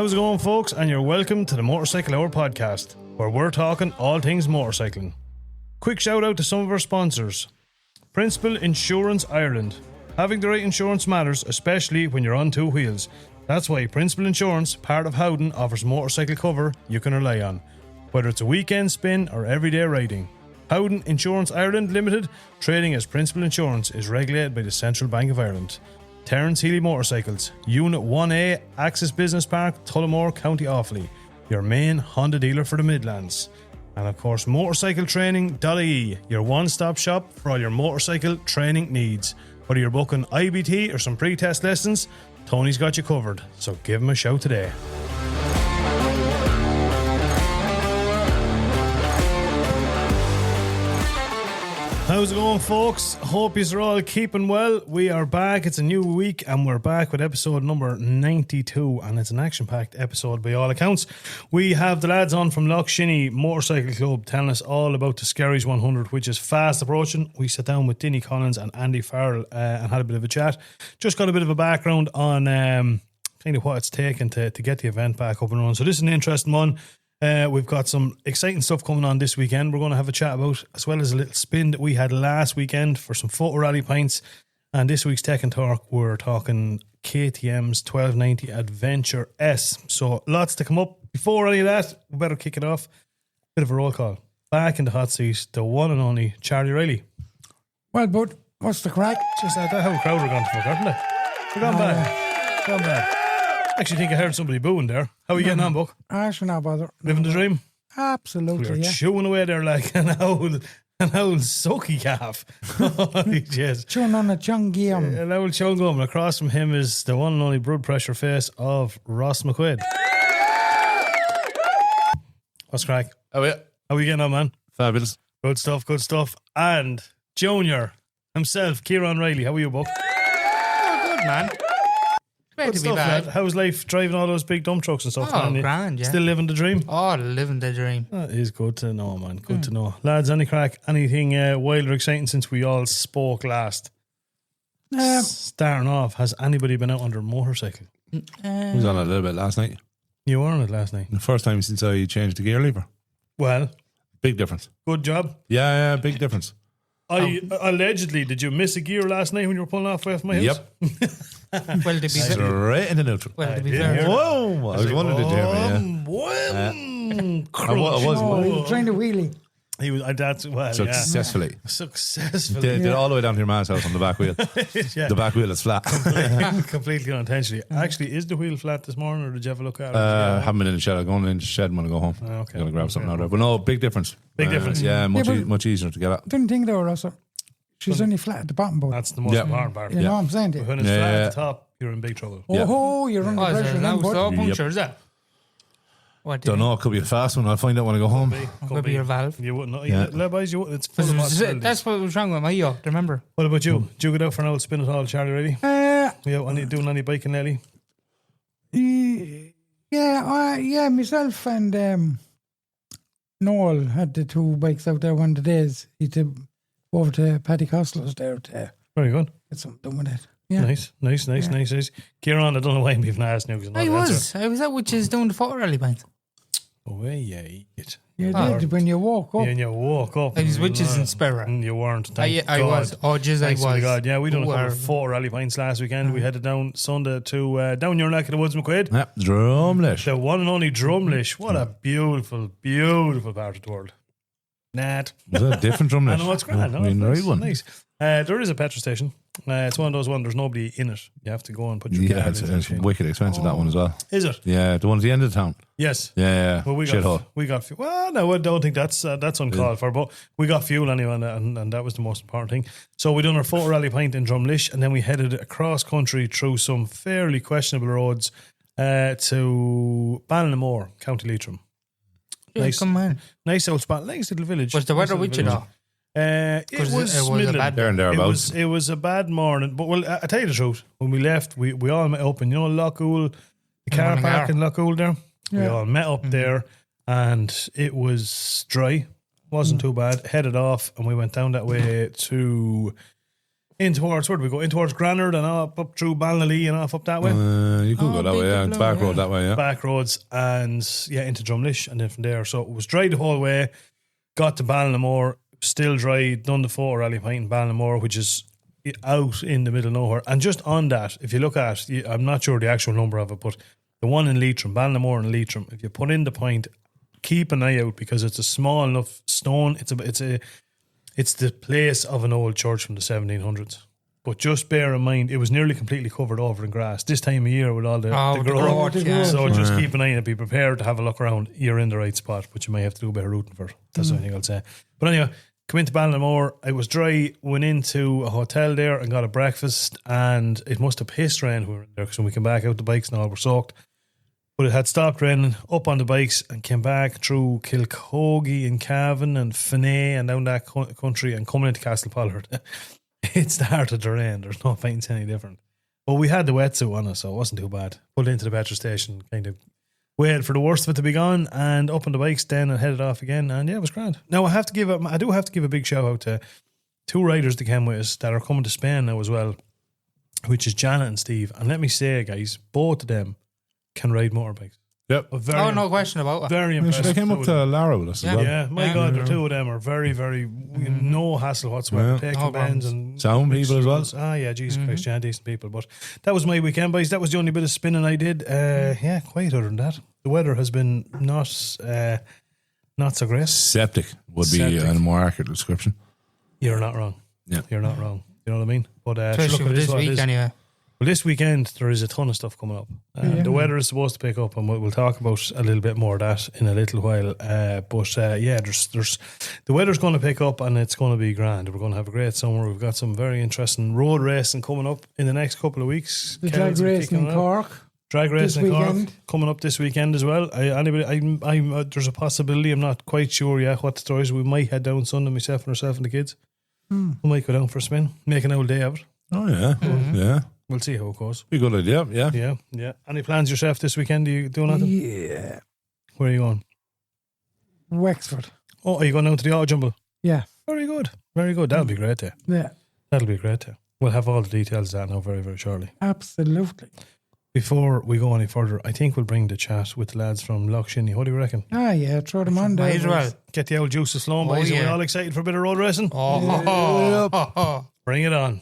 How's it going, folks? And you're welcome to the Motorcycle Hour podcast, where we're talking all things motorcycling. Quick shout out to some of our sponsors. Principal Insurance Ireland. Having the right insurance matters, especially when you're on two wheels. That's why Principal Insurance, part of Howden, offers motorcycle cover you can rely on, whether it's a weekend spin or everyday riding. Howden Insurance Ireland Limited, trading as Principal Insurance, is regulated by the Central Bank of Ireland. Terence Healy Motorcycles, Unit 1A, Axis Business Park, Tullamore, County Offaly, your main Honda dealer for the Midlands. And of course, motorcycletraining.ie, your one-stop shop for all your motorcycle training needs. Whether you're booking IBT or some pre-test lessons, Tony's got you covered, so give him a shout today. How's it going, folks? Hope you're all keeping well. We are back. It's a new week and we're back with episode number 92, and it's an action-packed episode by all accounts. We have the lads on from Loughshinny Motorcycle Club telling us all about the Skerries 100, which is fast approaching. We sat down with Dinny Collins and Andy Farrell and had a bit of a chat. Just got a bit of a background on kind of what it's taken to get the event back up and running. So this is an interesting one. We've got some exciting stuff coming on this weekend we're going to have a chat about, as well as a little spin that we had last weekend for some photo rally pints. And this week's Tech and Talk, we're talking KTM's 1290 Adventure S. So lots to come up. Before any of that, we better kick it off. Bit of a roll call. Back in the hot seat, the one and only Charlie Riley. Well, bud, what's the crack? Just that how a crowd are gone to fuck, aren't they? They're gone bad. Gone bad. Actually think I heard somebody booing there. How are you getting on, Buck? Actually, not bother. Living the dream? Absolutely, We're yeah. chewing away there like an old sucky calf. Holy jizz. Chewing on a chungium. An old chungum. Across from him is the one and only blood pressure face of Ross McQuaid. What's crack? Oh, yeah. How are you getting on, man? Fabulous. Good stuff, good stuff. And Junior himself, Kieran Riley. How are you, Buck? Oh, good, man. Great Good to be stuff, back. lad. How's life driving all those big dump trucks and stuff? Oh, man? grand, yeah. Still living the dream? Oh, living the dream. That is good to know, man. Good to know. Lads, any crack? Anything wild or exciting since we all spoke last? Starting off, has anybody been out under a motorcycle? I was on it a little bit last night. You were on it last night. The first time since I changed the gear lever. Well, Big difference. good job. Yeah, big difference. Allegedly, did you miss a gear last night when you were pulling off away from my house? Yep. Well, to be fair. Straight in the neutral. Well, to be did fair. hear Whoa! I was wanting to do it, Crunch. I was Oh, he was trying to wheelie. He was. That's well, Successfully. yeah. Successfully. Did all the way down to your man's house on the back wheel. Yeah. The back wheel is flat. Completely unintentionally. Actually, is the wheel flat this morning, or did you have a look at it? Haven't been in the shed. I'm going in the shed when I go home. Okay. Gonna grab something out there. But no, big difference. Big difference. Yeah, but- much easier to get at. Didn't think they were, Russell. She's only flat at the bottom, bud. That's the most Yeah. important part. You know what I'm saying to you? When it's flat at the top, you're in big trouble. Oh, you're under Oh, is pressure there then, now stop bud. puncture, is that? What do Don't know. It could be a fast one. I'll find out when I go home. Could be your valve. You wouldn't know. Yeah. Boys, you wouldn't. It's full of possibilities. That's what was wrong with my yacht, remember? What about you? Did you get out for an old spin at all, Charlie, really? Yeah, doing any biking, Nelly? Yeah, myself and Noel had the two bikes out there one of the days. He took over to Paddy Costello's there to Very good. get something done with it. Yeah. Nice. Kieran, I don't know why I'm even asking you. I was out which is doing the photo rally pint. Oh, yeah, eat. You did when you woke up. Yeah, and you woke up. I was witches in Sperra. And you weren't. I Thank God. was. Oh, jeez, I Thanks to was. God. Yeah, we done a couple Were- of 4 rally pints last weekend. We headed down Sunday to down your neck of the woods, McQuaid. Yeah, drumlish. The one and only Drumlish. What a beautiful, beautiful part of the world. Nat. Was that a different drumlish? I know it's grand. No, I mean, the nice, right one. nice. There is a petrol station. It's one of those ones. There's nobody in it. You have to go and put your Yeah, card it's, into the it's machine. wicked expensive, that one as well. Is it? Yeah, the one at the end of the town. Yes. Yeah. Well, we Shithole. got fuel. Well, no, I don't think that's uncalled for, but we got fuel anyway, and that was the most important thing. So we done our photo rally pint in Drumlish, and then we headed across country through some fairly questionable roads to Ballinamore, County Leitrim. Yeah, Nice. come on. Nice old spot, nice little village. Was the Nice weather little with you village. though? It 'Cause was it was a middling. bad- There and thereabouts. It was a bad morning, but well, I tell you the truth. When we left, we all met up in Loughgool, the car Morning park hour. in Loughgool there. We Yeah. all met up there, and it was dry. Wasn't too bad. Headed off, and we went down that way to In towards, where do we go? In towards Granard and up through Ballinally and off up that way. You could go that way, yeah. It's back road that way, yeah. Back roads and into Drumlish and then from there. So it was dry the whole way. Got to Ballinamore, still dry. Done the 4 rally pint in Ballinamore, which is out in the middle of nowhere. And just on that, if you look at, I'm not sure the actual number of it, but the one in Leitrim, Ballinamore and Leitrim, if you put in the point, keep an eye out because it's a small enough stone. It's the place of an old church from the 1700s. But just bear in mind, it was nearly completely covered over in grass. This time of year with all the growth. So just keep an eye on it. Be prepared to have a look around. You're in the right spot, but you may have to do a bit of rooting for it. That's the only thing I'll say. But anyway, come into Ballinamore. It was dry. Went into a hotel there and got a breakfast. And it must have pissed rain when we were in there because when we came back out, the bikes and all were soaked. But it had stopped raining, up on the bikes and came back through Kilcogie and Cavan and Finney and down that country and coming into Castle Pollard. It started to rain. There's no paints any different. But we had the wetsuit on us, so it wasn't too bad. Pulled into the petrol station, kind of waited for the worst of it to be gone and up on the bikes then and headed off again. And yeah, it was grand. Now I do have to give a big shout out to 2 riders that came with us that are coming to Spain now as well, which is Janet and Steve. And let me say, guys, both of them can ride motorbikes. Yep. No question about it. Very impressive. They came up to Lara with us as well. Yeah, my God, the 2 of them are very, very, no hassle whatsoever. Taking bends and sound people as well. Yeah, Jesus Christ, yeah, decent people. But that was my weekend, boys. That was the only bit of spinning I did. Yeah, quite other than that. The weather has been not so great. Septic would be a more accurate description. You're not wrong. Yeah. You're not wrong. You know what I mean? But especially this week, anyway. Well, this weekend there is a ton of stuff coming up. The weather is supposed to pick up, and we'll talk about a little bit more of that in a little while. But there's the weather's going to pick up, and it's going to be grand. We're going to have a great summer. We've got some very interesting road racing coming up in the next couple of weeks. The drag racing in Cork. Drag racing in Cork coming up this weekend as well. There's a possibility. I'm not quite sure yet what the story is. We might head down Sunday, myself and the kids. We might go down for a spin, make an old day of it. Oh yeah, yeah. We'll see how it goes. Be a good idea, Yeah. Any plans yourself this weekend? Are you doing anything? Yeah. Where are you going? Wexford. Oh, are you going down to the Auto Jumble? Yeah. Very good. Very good. That'll be great there. Yeah. That'll be great there. We'll have all the details of that now very, very shortly. Absolutely. Before we go any further, I think we'll bring the chat with the lads from Loughshinny. What do you reckon? Yeah, throw them on there. Might as well. Get the old juices flowing, boys. Are we all excited for a bit of road racing? Bring it on.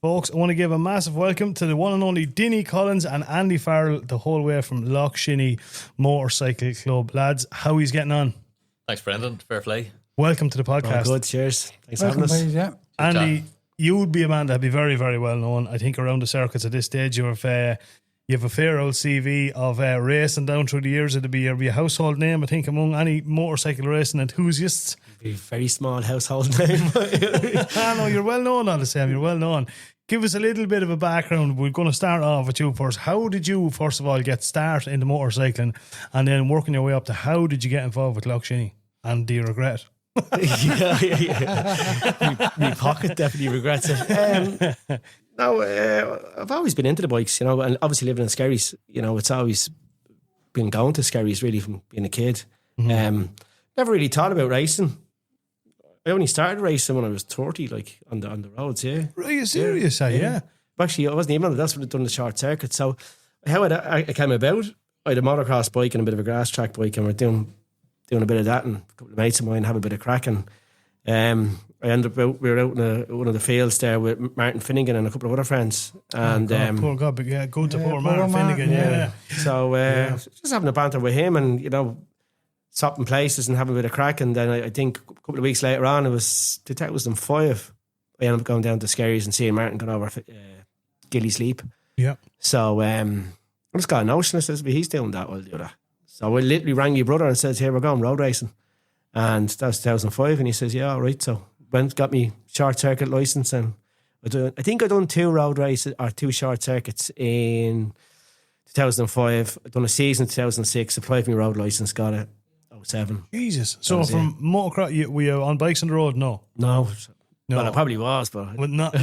Folks, I want to give a massive welcome to the one and only Dinny Collins and Andy Farrell, the whole way from Loughshinny Motorcycle Club. Lads, how he's getting on? Thanks, Brendan. Fair play. Welcome to the podcast. Good, cheers. Thanks for Welcome, having us. boys, yeah. Andy, you would be a man that'd be very, very well known. I think around the circuits at this stage, you have a fair old CV of racing down through the years. It'd be a household name, I think, among any motorcycle racing enthusiasts. Be a very small household name. No, you're well known all the same. You're well known. Give us a little bit of a background. We're going to start off with you first. How did you, first of all, get started into motorcycling, and then working your way up to how did you get involved with Loughshinny? And do you regret yeah. My pocket definitely regrets it. I've always been into the bikes, and obviously living in Skerries, it's always been going to Skerries really from being a kid. Never really thought about racing. I only started racing when I was 30, like on the roads. Yeah, Are you serious? Yeah. Actually, I wasn't even on it. That's when I'd done the short circuit. So how I came about, I had a motocross bike and a bit of a grass track bike, and we're doing a bit of that, and a couple of mates of mine have a bit of crack. And I ended up we were out in one of the fields there with Martin Finnegan and a couple of other friends. And poor God, but yeah, good to poor Martin Finnegan. Yeah. So just having a banter with him, and stopping places and having a bit of crack. And then I think a couple of weeks later on, it was 2005, I ended up going down to Skerries and seeing Martin going over Gilly Sleep. Yeah. So I just got a notion. I says, he's doing that, I'll do that. So I literally rang your brother and said, here, we're going road racing. And that was 2005. And he says, yeah, all right. So got me short circuit licence, and I think I done 2 road races or 2 short circuits in 2005. I done a season in 2006, applied for my road licence, got it 07. Jesus. So from motocross, were you on bikes on the road? No. Well, I probably was, but not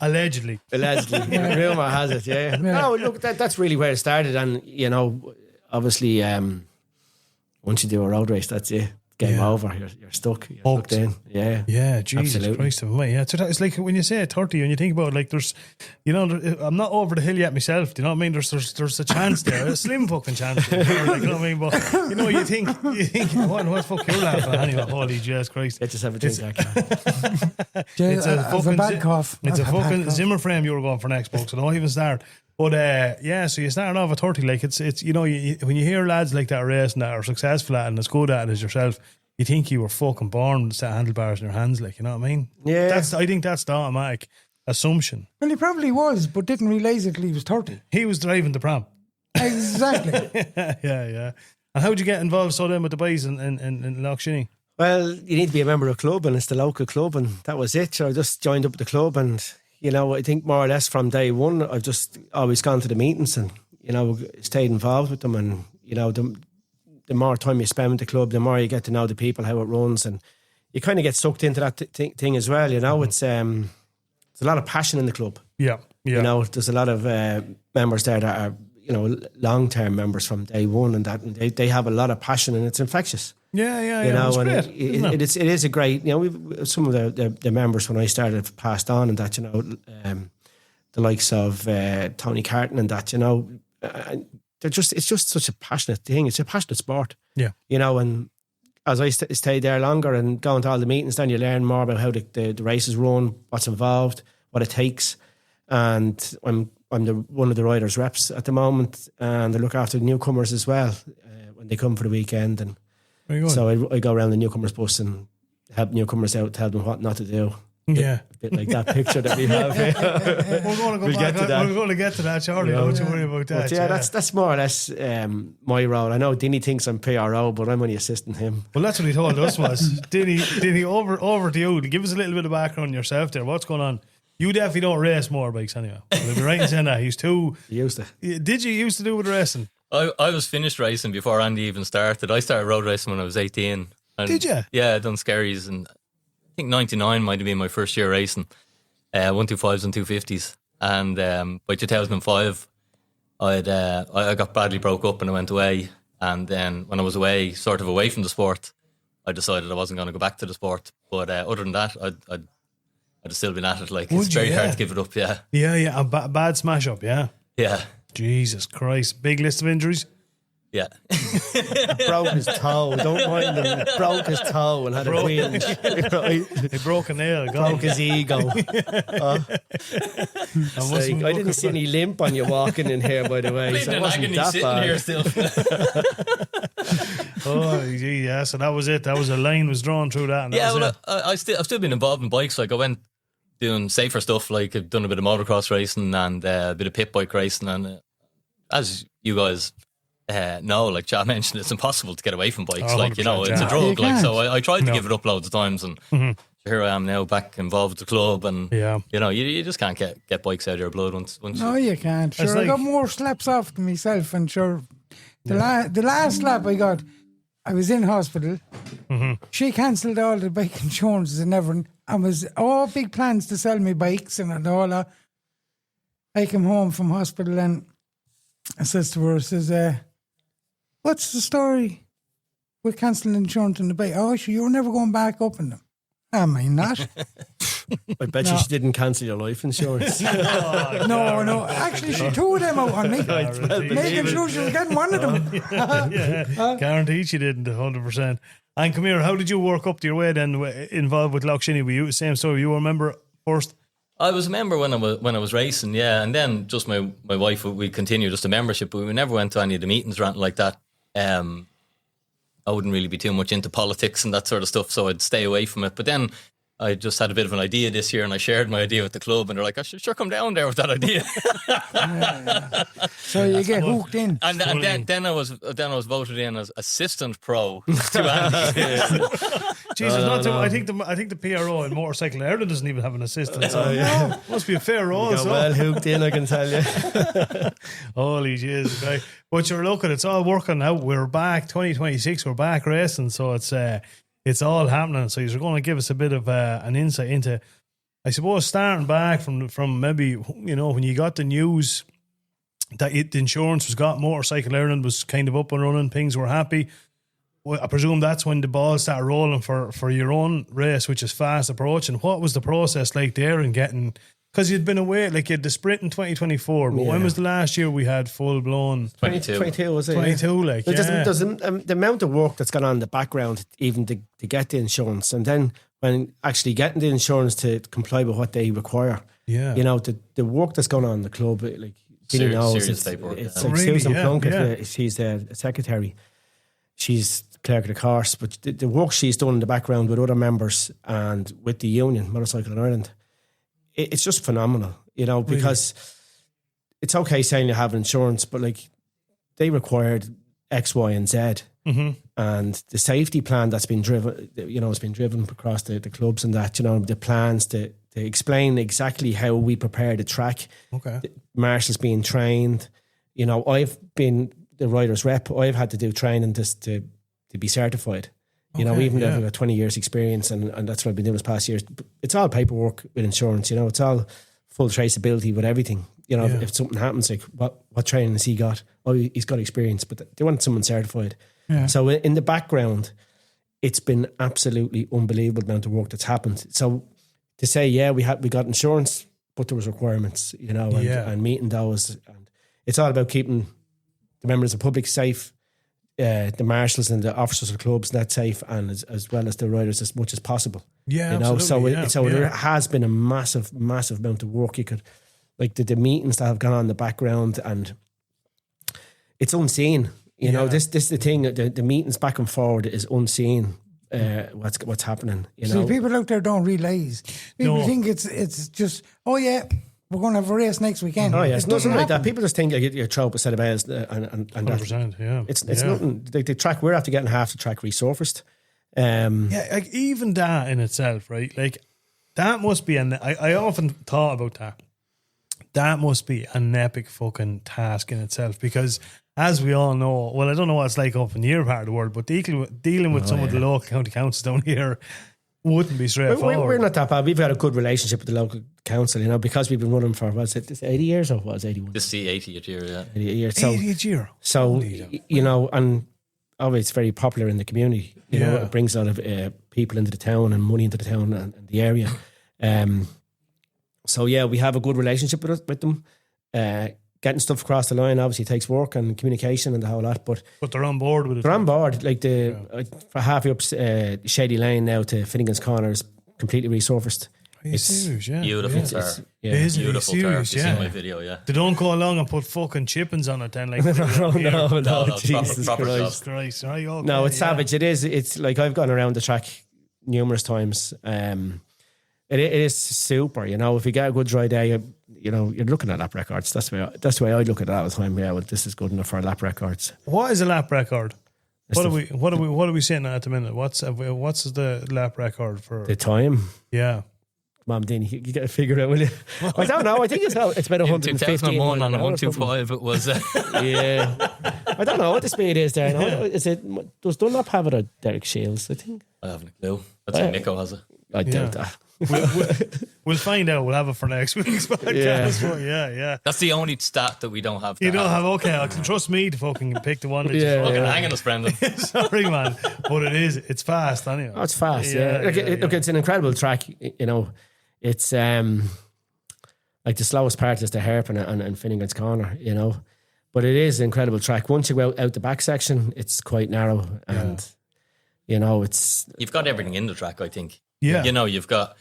allegedly. Rumour has it, yeah. No, look, that's really where it started. And, obviously, once you do a road race, that's it. game over. You're stuck. You're hooked in. Yeah. Yeah, Jesus Absolutely. Christ of me. Yeah, it's like when you say 30 and you think about it, like there's, you know, I'm not over the hill yet myself. Do you know what I mean? There's a chance there, a slim fucking chance there, like, you know what I mean? But you know, you think what the fuck you're laughing at anyway? Holy Jesus Christ! Let's just have a drink. It's a I've fucking bad cough. It's a I've had fucking cough. Zimmer frame you were going for next, folks. So don't even start. But yeah, so you start off at 30, like it's you know, when you hear lads like that racing that are successful at it and as good at it as yourself, you think you were fucking born with set handlebars in your hands, like, you know what I mean? Yeah. I think that's the automatic assumption. Well, he probably was, but didn't realise it till he was 30. He was driving the pram. Exactly. yeah. And how'd you get involved so then with the boys in Loughshinny? Well, you need to be a member of a club, and it's the local club, and that was it. So I just joined up with the club, and you know, I think more or less from day one, I've just always gone to the meetings and, you know, stayed involved with them. And, you know, the more time you spend with the club, the more you get to know the people, how it runs. And you kind of get sucked into that thing as well. You know, it's there's a lot of passion in the club. Yeah. You know, there's a lot of members there that are, you know, long-term members from day one, and that, and they have a lot of passion, and it's infectious. Yeah. You know, It's and great, it is a great. You know, some of the members when I started have passed on, and that, you know, the likes of Tony Carton and that, you know, it's just such a passionate thing. It's a passionate sport. Yeah, you know, and as I stayed there longer and going to all the meetings, then you learn more about how the races run, what's involved, what it takes, and I'm one of the riders' reps at the moment, and I look after the newcomers as well when they come for the weekend. And so I go around the newcomers bus and help newcomers out, tell them what not to do. Yeah. A bit like that picture that we have here. We're going to go back. We're going to get to that, Charlie. Don't you worry about that. But yeah, that's more or less my role. I know Dinny thinks I'm PRO, but I'm only assisting him. Well, that's what he told us was. Dinny, over to you. Give us a little bit of background on yourself there. What's going on? You definitely don't race motorbikes anyway. We'll be right in saying that. He's too... You used to. Did you used to do with racing? I was finished racing before Andy even started. I started road racing when I was 18. And Did you? Yeah, I done Skerries, and I think 99 might have been my first year racing. 125s and 250s. And by 2005, I got badly broke up and I went away. And then when I was away, sort of away from the sport, I decided I wasn't going to go back to the sport. But other than that, I'd have still been at it. Like, it's very hard to give it up, yeah. Yeah. A bad smash up, yeah. Yeah. Jesus Christ. Big list of injuries? Yeah. Broke his toe. Don't mind him. Broke his toe and had a twinge. He broke a nail. Broke his ego. I didn't see any limp on you walking in here, by the way. So it wasn't that bad. Here still. Oh, gee, yeah. So that was it. That was a line was drawn through that. And Yeah, that was well, I've still been involved in bikes. Like, I went doing safer stuff. Like, I've done a bit of motocross racing and a bit of pit bike racing. And as you guys know, like Chad mentioned, it's impossible to get away from bikes. Like, you know, it's a drug. Like, so I tried to give it up loads of times, and here I am now back involved with the club. And you know, you just can't get bikes out of your blood once. No, you can't. Sure, I got more slaps off than myself, and sure, the last slap I got, I was in hospital. She cancelled all the bike insurances and everything, and was all big plans to sell me bikes and all that. I came home from hospital and I says to her, I says, what's the story with cancelling insurance on the bike? Oh, sure, you're never going back up in them. Am I not? I bet you she didn't cancel your life insurance. No. Actually, she threw them out on me. Making sure she was getting one of them. Guaranteed she didn't, 100%. And come here, how did you work up to your way then involved with Loughshinny? Were you same story? You were a member first? I was a member when I was racing, yeah, and then just my wife, we continued just a membership, but we never went to any of the meetings or anything like that. I wouldn't really be too much into politics and that sort of stuff, so I'd stay away from it. But then I just had a bit of an idea this year, and I shared my idea with the club, and they're like, "I should sure come down there with that idea." So you get hooked in, and then I was voted in as assistant pro to Andy. Jesus, I think the PRO in Motorcycle Ireland doesn't even have an assistant. So must be a fair role. So. Well hooked in, I can tell you. Holy Jesus, right? But you're looking, it's all working out. We're back 2026. We're back racing, so it's all happening. So you're going to give us a bit of an insight into, I suppose, starting back from maybe, you know, when you got the news that the insurance was got, Motorcycle Ireland was kind of up and running, things were happy. I presume that's when the ball started rolling for your own race, which is fast approaching. What was the process like there in getting? Because you'd been away, like you had the sprint in 2024, but when was the last year we had full blown? 22 was it? 22, like There's the amount of work that's gone on in the background even to get the insurance, and then when actually getting the insurance to comply with what they require. Yeah, you know the work that's gone on in the club, like serious paperwork. It's like Susan Plunkett, she's the secretary. She's clerk of the course, but the work she's done in the background with other members and with the union, Motorcycle in Ireland, it's just phenomenal, you know, because it's okay saying you have insurance, but like they required X, Y, and Z. And the safety plan that's been driven, you know, has been driven across the clubs and that, you know, the plans to explain exactly how we prepare the track. Okay. The marshals being trained. You know, I've been the rider's rep. I've had to do training just to be certified. You know, even though I've got 20 years experience and that's what I've been doing this past years. It's all paperwork with insurance, you know, it's all full traceability with everything. You know, if something happens, like what training has he got? Oh, he's got experience, but they want someone certified. Yeah. So in the background, it's been absolutely unbelievable amount of work that's happened. So to say, we got insurance, but there was requirements, you know, and meeting those. And it's all about keeping the members of the public safe, the marshals and the officers of the clubs that safe, and as well as the riders as much as possible. Yeah, you know. So there has been a massive amount of work. You could like the meetings that have gone on in the background, and it's unseen. You know, this is the thing. The meetings back and forward is unseen. What's happening? You know, people out there don't realise. People think it's just we're going to have a race next weekend. Oh yeah, it's nothing like that. People just think like you throw up a set of bells and 100%. Yeah, it's nothing. The track we're after getting half the track resurfaced. Like even that in itself, right? Like that must be I often thought about that. That must be an epic fucking task in itself because. As we all know, well, I don't know what it's like up in your part of the world, but dealing with some of the local county councils down here wouldn't be straightforward. We're not that bad. We've got a good relationship with the local council, you know, because we've been running for, 80 years or what was 81? This is the 80th year, yeah. 80th year. 80th year. So, you know, and obviously it's very popular in the community. You know, it brings a lot of people into the town and money into the town and the area. So, we have a good relationship with them. Getting stuff across the line obviously takes work and communication and the whole lot, but they're on board with it. They're on board. Like for halfway up Shady Lane now to Finnegan's Corner is completely resurfaced. It's serious, beautiful tar. It is beautiful tar. You see my video, They don't go along and put fucking chippings on it then. Like no, Jesus proper Christ. Right, okay, no, it's savage. It is. It's like I've gone around the track numerous times. It is super, you know. If you get a good dry day, you know, you're looking at lap records. That's the way I look at it all the time. Yeah, well, this is good enough for lap records. What is a lap record? What are we saying at the minute? What's the lap record for the time? Yeah, Mom, Dean, you got to figure it out, will you? I don't know. I think it's about 150. 2001 on a 125. It was. Yeah, I don't know what the speed is there. No? Is it? Does Dunlop have it or Derek Shields? I think. I haven't a clue. That's how Nico has it. I doubt that. We'll find out. We'll have it for next week's podcast. Yeah. That's the only stat that we don't have. You don't have. Okay, I can trust me to fucking pick the one that you're fucking hanging us, Brendan. Sorry, man, but it's fast anyway. Oh, it's fast. Look, it's an incredible track. You know, it's like the slowest part is the hairpin and Finnegan's Corner. You know, but it is an incredible track. Once you go out the back section, it's quite narrow and you know you've got everything in the track. I think. Yeah, you know, you've got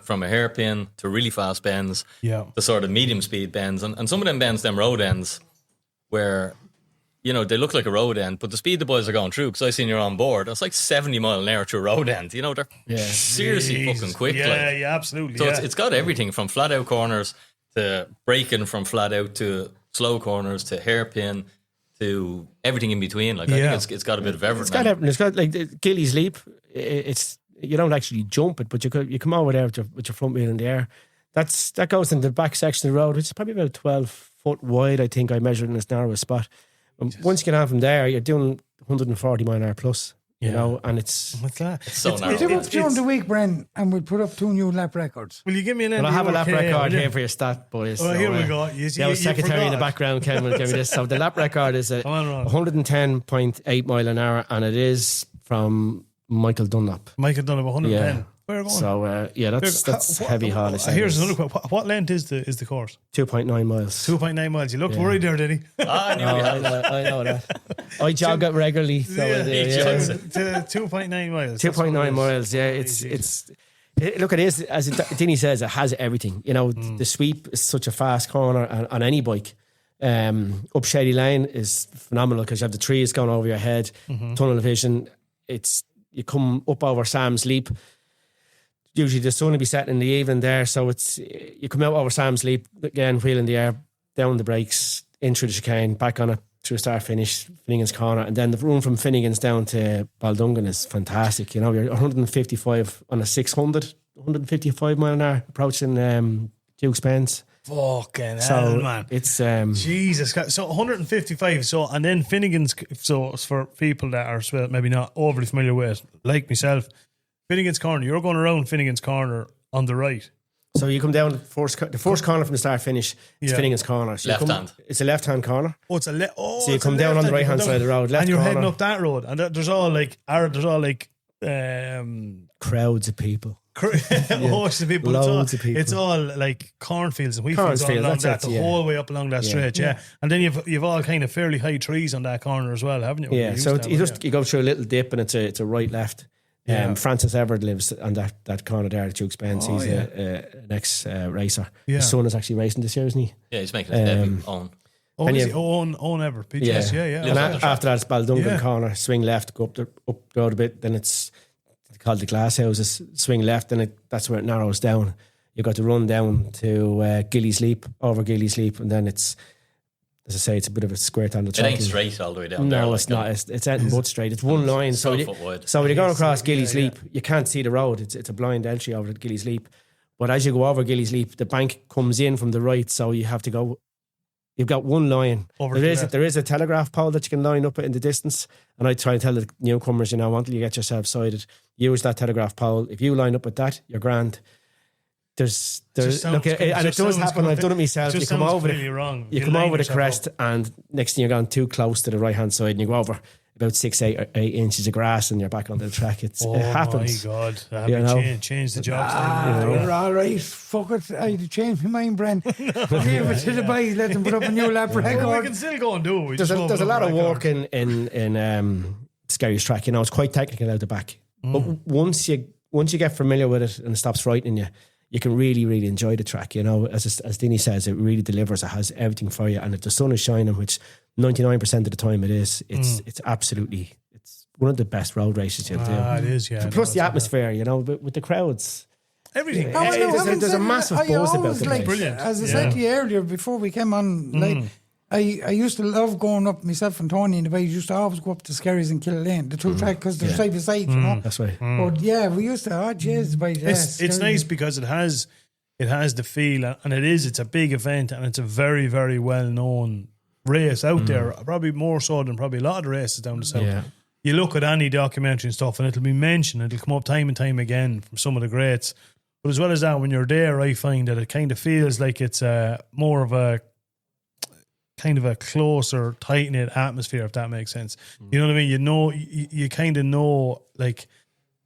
from a hairpin to really fast bends, the sort of medium speed bends, and some of them bends, them road ends, where, you know, they look like a road end, but the speed the boys are going through, because I seen you're on board, it's like 70 mile an hour through a road end. You know, they're seriously fucking quick. Yeah, absolutely. So it's got everything from flat out corners to braking, from flat out to slow corners to hairpin to everything in between. Like I think it's got a bit of everything. It's got everything. It's got like the Gillies Leap. It's. You don't actually jump it, but you come over there with your front wheel in the air. That goes in the back section of the road, which is probably about 12 foot wide. I think I measured in this narrow spot. Once you get on from there, you're doing 140 mile an hour plus. You know, and it's What's that? It's so narrow. Do it during the week, Bren, and we'll put up 2 new lap records. Will you give me an Well, I have a lap record here here for your stat, boys. Oh, so, here we go. You secretary in the forgot. background, Ken, will give me this. So the lap record is Come on, Ron. 110.8 mile an hour, and it is from Michael Dunlop. Michael Dunlop, 110. Yeah. Where are we going? So that's heavy haulage. Here's another question. What length is the course? 2.9 miles. 2.9 miles. You looked worried there, did he? I knew we had that. I know that. I jog it regularly. So he jogs it. To 2.9 miles. 2.9 miles. Yeah, look, it is, as Dinny says, it has everything. You know, the sweep is such a fast corner on any bike. Up Shady Lane is phenomenal because you have the trees going over your head, tunnel vision. You come up over Sam's Leap. Usually the sun will be setting in the evening there, so you come out over Sam's Leap again, wheel in the air, down the brakes, in through the chicane, back on it through start finish, Finnegan's Corner, and then the run from Finnegan's down to Baldungan is fantastic. You know, you're 155 on a 600, 155 mile an hour approaching Duke's Bends. Fucking So hell, man. it's Jesus. So 155. So, and then Finnegan's, so for people that are maybe not overly familiar with, like myself, Finnegan's Corner, you're going around Finnegan's Corner on the right. So you come down the first corner from the start finish. It's Finnegan's Corner. So Left hand. It's a left hand corner. Oh, it's a So you come down on the right hand side of the road, left and you're corner. heading up that road, and there's all like Crowds of people. hosts of people. Loads of people. It's all like cornfields and wheat fields all Cornfields, along that's that it, the whole way up along that stretch. Yeah. And then you've all kind of fairly high trees on that corner as well, haven't you? Yeah. So you go through a little dip, and it's a right left. Francis Everett lives on that corner there at Duke's Bends. He's an ex-racer. Yeah. His son is actually racing this year, isn't he? Yeah, he's making his debut on. Oh, is he? Owen Everett, PGS, yeah. And after that, it's Baldungan Yeah. Corner, swing left, go up the road a bit, then it's called the Glass Houses, swing left, and that's where it narrows down. You've got to run down to Gilly's Leap, over Gilly's Leap, and then it's, as I say, it's a bit of a squirt on the It track. ain't straight all the way down. No, there, it's not. It's anything but straight. It's one line. So when you're going across Gilly's Leap, you can't see the road. It's a blind entry over Gilly's Leap. But as you go over Gilly's Leap, the bank comes in from the right, so you have to go. You've got one line. There is a telegraph pole that you can line up in the distance. And I try and tell the newcomers, until you get yourself sighted, use that telegraph pole. If you line up with that, you're grand. And it does happen. I've done it myself. You come over the crest, and next thing you're going too close to the right hand side, and you go over about 8 inches of grass, and you're back onto the track. It happens. Oh my God! Change the jobs. You're all right. Fuck it. I'd change my mind, Bren. Leave it to the boys. Let them put up a new lap record. Well, we can still go and do it. There's a lot of work in Skerries track. It's quite technical out the back, but once you get familiar with it and it stops frightening you, you can really, really enjoy the track. As Dinny says, it really delivers. It has everything for you, and if the sun is shining, which 99% of the time it is, it's absolutely, it's one of the best road races you'll do. It is, yeah. Plus the atmosphere, with the crowds. Everything. There's a massive buzz about the place. Brilliant. As I said to you earlier, before we came on, I used to love going up, myself and Tony and the boys used to always go up to Skerries and Killilane, the two track, because they're side by side, That's right. But yeah, we used to, It's nice because it has the feel, and it's a big event, and it's a very, very well known race out there, probably more so than probably a lot of the races down the south. Yeah. You look at any documentary and stuff, and it'll be mentioned, it'll come up time and time again from some of the greats. But as well as that, when you're there, I find that it kind of feels like it's more of a kind of a closer, tight-knit atmosphere, if that makes sense. You know what I mean? You kind of know, like,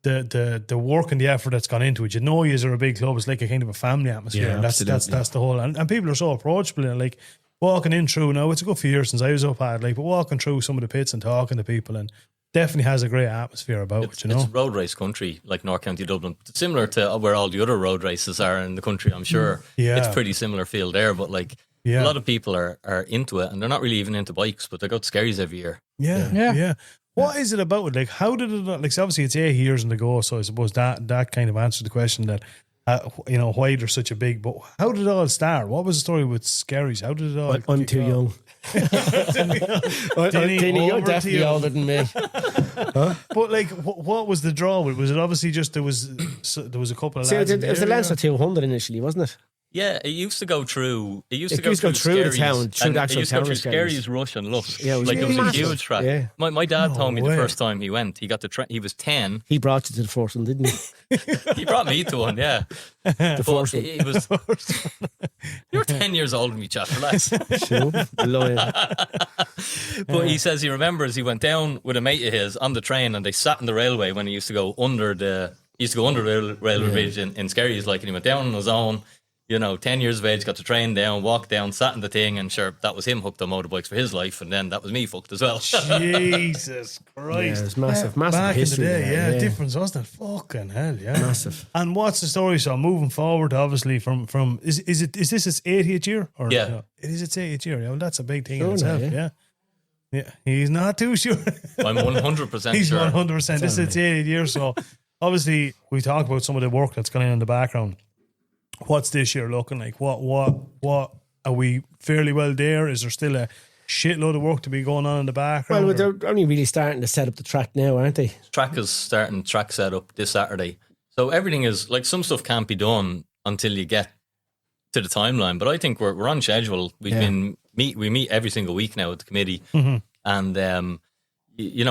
the work and the effort that's gone into it. You know, you're a big club. It's like a kind of a family atmosphere. Yeah, and that's the whole. And people are so approachable, and like walking in through. Now it's a good few years since I was up at, but walking through some of the pits and talking to people, and definitely has a great atmosphere about it. It's road race country, like North County Dublin, similar to where all the other road races are in the country. I'm sure it's pretty similar feel there, but like. Yeah. A lot of people are into it, and they're not really even into bikes, but they go to Skerries every year. Yeah. What is it about it? Like, how did it? Like, obviously, it's 8 years in the go, so I suppose that kind of answered the question that, why they're such a big. But how did it all start? What was the story with Skerries? How did it all? I'm too young. Dinny, you're definitely older than me. But like, what was the draw? Was it obviously just there was a couple of lads? It was the Leinster 200 initially, wasn't it? Yeah, it used to go through. It used to go through the Skerries, town, through and the it actual used to go town through of Skerries. Skerries, Rush, and Lush. Yeah, it was like it was massive. a huge track. Yeah. My dad told me way. the first time he went, he got the he was 10. He brought you to the first one, didn't he? He brought me to one, yeah. The first one. It was. You're 10 years older than me, chat. Relax. Shut up. Lying. But he says he remembers he went down with a mate of his on the train, and they sat in the railway when he used to go under the. He used to go under the railway bridge in Skerries, like, and he went down on his own. 10 years of age, got the train down, walked down, sat in the thing, and sure, that was him hooked on motorbikes for his life, and then that was me fucked as well. Jesus Yeah, Christ. it's massive Back history. in the day, there, difference, wasn't it? Fucking hell, yeah. Massive. And what's the story? So moving forward, obviously, from is this its 80th year? Or, Yeah. it is its 80th year. Yeah, well, that's a big thing Sure in itself, now, yeah. Yeah, he's not too sure. I'm 100% He's sure. 100%. This is its 80th year, so obviously we talk about some of the work that's going on in the background. What's this year looking like? What are we fairly well there? Is there still a shitload of work to be going on in the background? Well, they're only really starting to set up the track now, aren't they? Track is starting track setup this Saturday. So everything is like, some stuff can't be done until you get to the timeline. But I think we're on schedule. We meet every single week now at the committee, and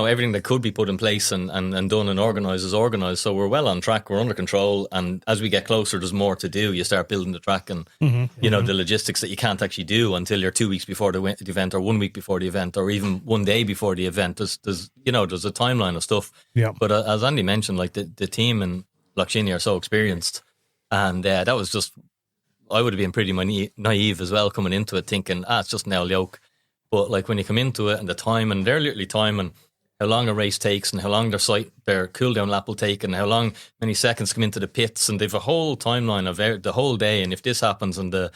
everything that could be put in place and done and organised is organised. So we're well on track. We're under control. And as we get closer, there's more to do. You start building the track and the logistics that you can't actually do until you're 2 weeks before the event, or 1 week before the event, or even 1 day before the event. There's a timeline of stuff. Yeah. But as Andy mentioned, like the team in Loughshinny are so experienced, and that was just, I would have been pretty naive as well coming into it, thinking it's just an L yoke. But like when you come into it and the time, and they're literally timing how long a race takes and how long their cool down lap will take and how long many seconds come into the pits, and they've a whole timeline of the whole day. And if this happens, and the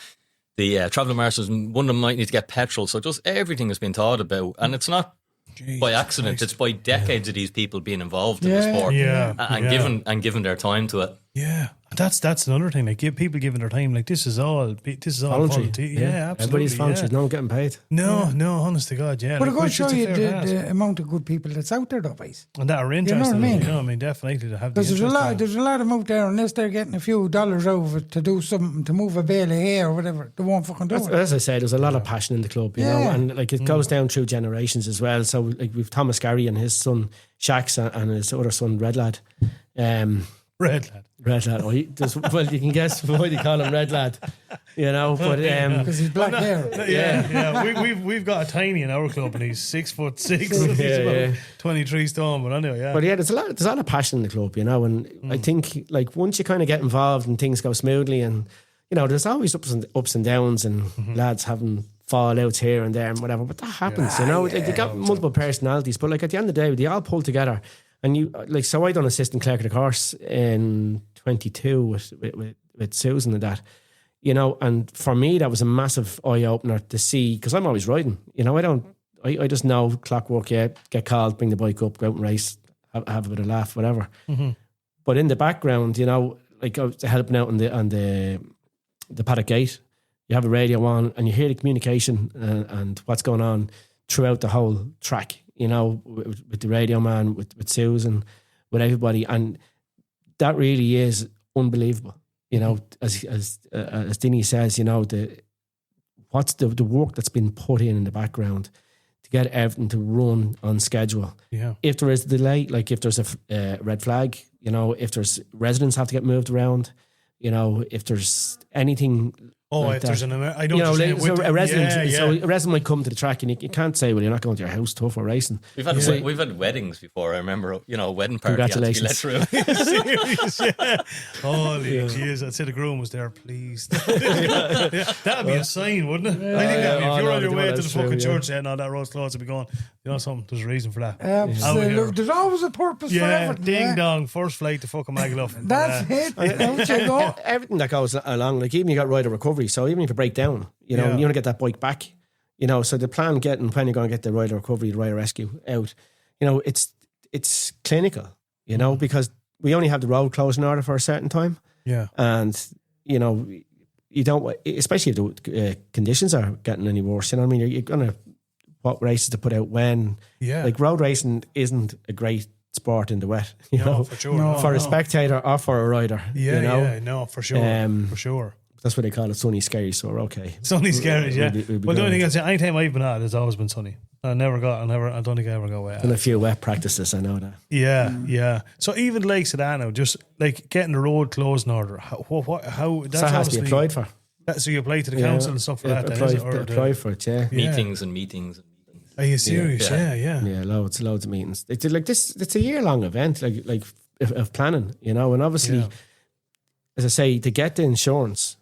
travelling marshals, one of them might need to get petrol. So just everything has been thought about, and it's not by accident. Christ. It's by decades of these people being involved in the sport, and given their time to it. Yeah, that's another thing. Like, people giving their time. Like, this is all voluntary. Yeah, absolutely. Everybody's voluntary. No one getting paid. No, honest to God, yeah. But like, it goes which show is a you fair task. the amount of good people that's out there, though, boys. And that are interested. what I mean? I mean, definitely to have the There's a interest lot. in it. There's a lot of them out there, unless they're getting a few dollars out of it to do something, to move a bale of hay or whatever. They won't fucking do it. As I said, there's a lot of passion in the club, you know, and like it goes down through generations as well. So like we've Thomas Skerry and his son Shax and his other son Red Lad. Red Lad. Red Lad. Well, you can guess why they call him Red Lad, you know. But Because he's black hair. Yeah. We've got a tiny in our club, and he's 6'6". And he's about 23 stone. But anyway, yeah. But yeah, there's a lot of passion in the club, you know. And I think like once you kind of get involved and things go smoothly, and you know, there's always ups and downs, and lads having fallouts here and there and whatever. But that happens, you know. Like, they got multiple personalities, but like at the end of the day, they all pull together. And you like, so I done assistant clerk of the course in 22 with Susan and that, you know. And for me, that was a massive eye opener to see, because I'm always riding, you know. I just know clockwork. Yeah, get called, bring the bike up, go out and race, have a bit of laugh, whatever. But in the background, you know, like I was helping out on the paddock gate. You have a radio on, and you hear the communication and what's going on throughout the whole track. You know, with the radio man, with Susan, with everybody, and that really is unbelievable. You know, as Dinny says, you know, what's the work that's been put in the background to get everything to run on schedule. Yeah. If there is a delay, like if there's a red flag, you know, if there's residents have to get moved around, you know, if there's anything. Oh, like if there's that. I don't, you know, like, so a resident. Yeah. So a resident might come to the track, and you can't say, "Well, you're not going to your house, tough or racing." We've had weddings before. I remember, you know, a wedding party. Congratulations. Had to be let through. Serious, yeah. Holy jeez, I'd say the groom was there, please. That'd be a sign, wouldn't it? I think if you're on your way to the fucking church, no, that road's closed, to be gone. You know something? There's a reason for that. Absolutely. There's always a purpose for everything. Ding dong, first flight to fucking Magaluf. That's it. Don't you go? Everything that goes along, like even you got rider recovery, so even if you break down, you know, you want to get that bike back, you know, so the plan when you're going to get the rider recovery, the rider rescue out, you know, it's clinical, you know, because we only have the road closed in order for a certain time. Yeah. And, you know, you don't, especially if the conditions are getting any worse, you know what I mean? You're going to, what races to put out when. Yeah. Like road racing isn't a great sport in the wet, you know, for sure. For a spectator or for a rider. Yeah, you know? yeah, no, for sure. For sure. That's what they call it, sunny Skerries, so we're okay. Sunny Skerries, yeah. We'll be Well, the only grand. thing I'd say, anytime I've been out, it's always been sunny. I don't think I ever go away. And a few wet practices, I know that. Yeah. So even like that now, just like getting the road closed in order. How So that's that has to obviously be applied for. So you apply to the council and stuff for that. Then, is it? Or Apply for it, yeah. Meetings and meetings. Are you serious? Yeah. Yeah, loads of meetings. It's like this. It's a year-long event, like of planning, you know. And obviously, as I say, to get the insurance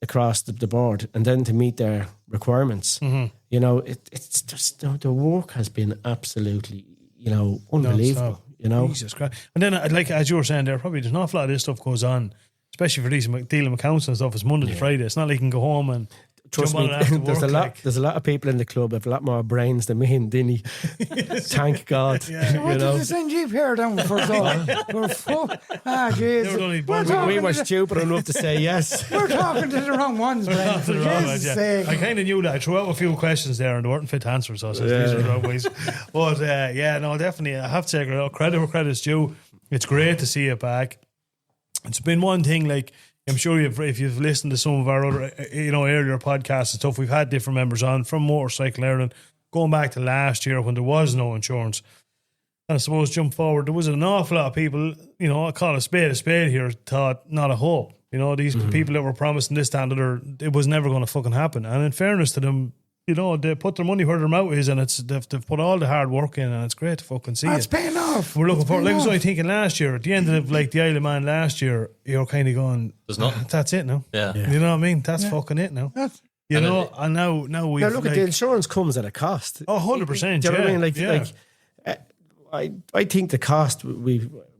across the board and then to meet their requirements, you know, it's just the work has been absolutely, you know, unbelievable. Non-stop. You know, Jesus Christ. And then, like as you were saying there, probably there's an awful lot of this stuff goes on, especially for these dealing with council and stuff. It's Monday to Friday. It's not like you can go home and trust jump me, on it after there's work, a lot. like. There's a lot of people in the club have a lot more brains than me and Dinny. Thank God. What You did know, the send Jeep here down for? We're full. Jeez. They were only bugging me. we were stupid enough to say yes. We're talking to the wrong ones, Brian. For Jesus' sake. I kind of knew that. I threw out a few questions there and they weren't fit to answer, so I said, these are the wrong ways. But no, definitely. I have to say, credit where credit's due. It's great to see it back. It's been one thing, like, I'm sure if you've listened to some of our other, earlier podcasts and stuff, we've had different members on from Motorcycle Ireland, going back to last year when there was no insurance. And I suppose jump forward, there was an awful lot of people, I call a spade here, thought not a hope. These people that were promising this, that, and other, it was never going to fucking happen. And in fairness to them, they put their money where their mouth is, and they've put all the hard work in, and it's great to fucking see That's it. paying off. We're looking forward. Like I was only thinking last year, at the end of the Isle of Man last year, you're kind of going, There's nothing. That's it now. Yeah. You know what I mean? That's fucking it now. That's, And now we've Now look at the insurance comes at a cost. 100%. Do you know what I mean? yeah. I think the cost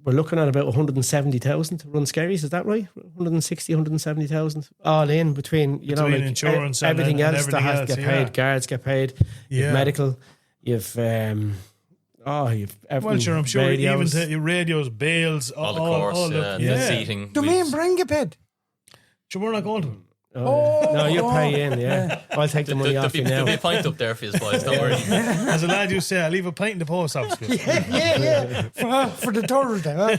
we're looking at about 170,000 to run Skerries. Is that right? 160, 170,000 all in between insurance and everything and else that everything has else, to get paid. Guards get paid. You've medical. You've everything. Well, sure, I'm sure radios. even to your radios, bales, All the course, the seating. do me and bring a bed? Sure, we're not going to. No, you pay in. Yeah, I'll take the money off you now. There'll be a pint up there for you, boys. Don't worry. As a lad, you say, I leave a pint in the post office. Yeah. For the Thursday, huh?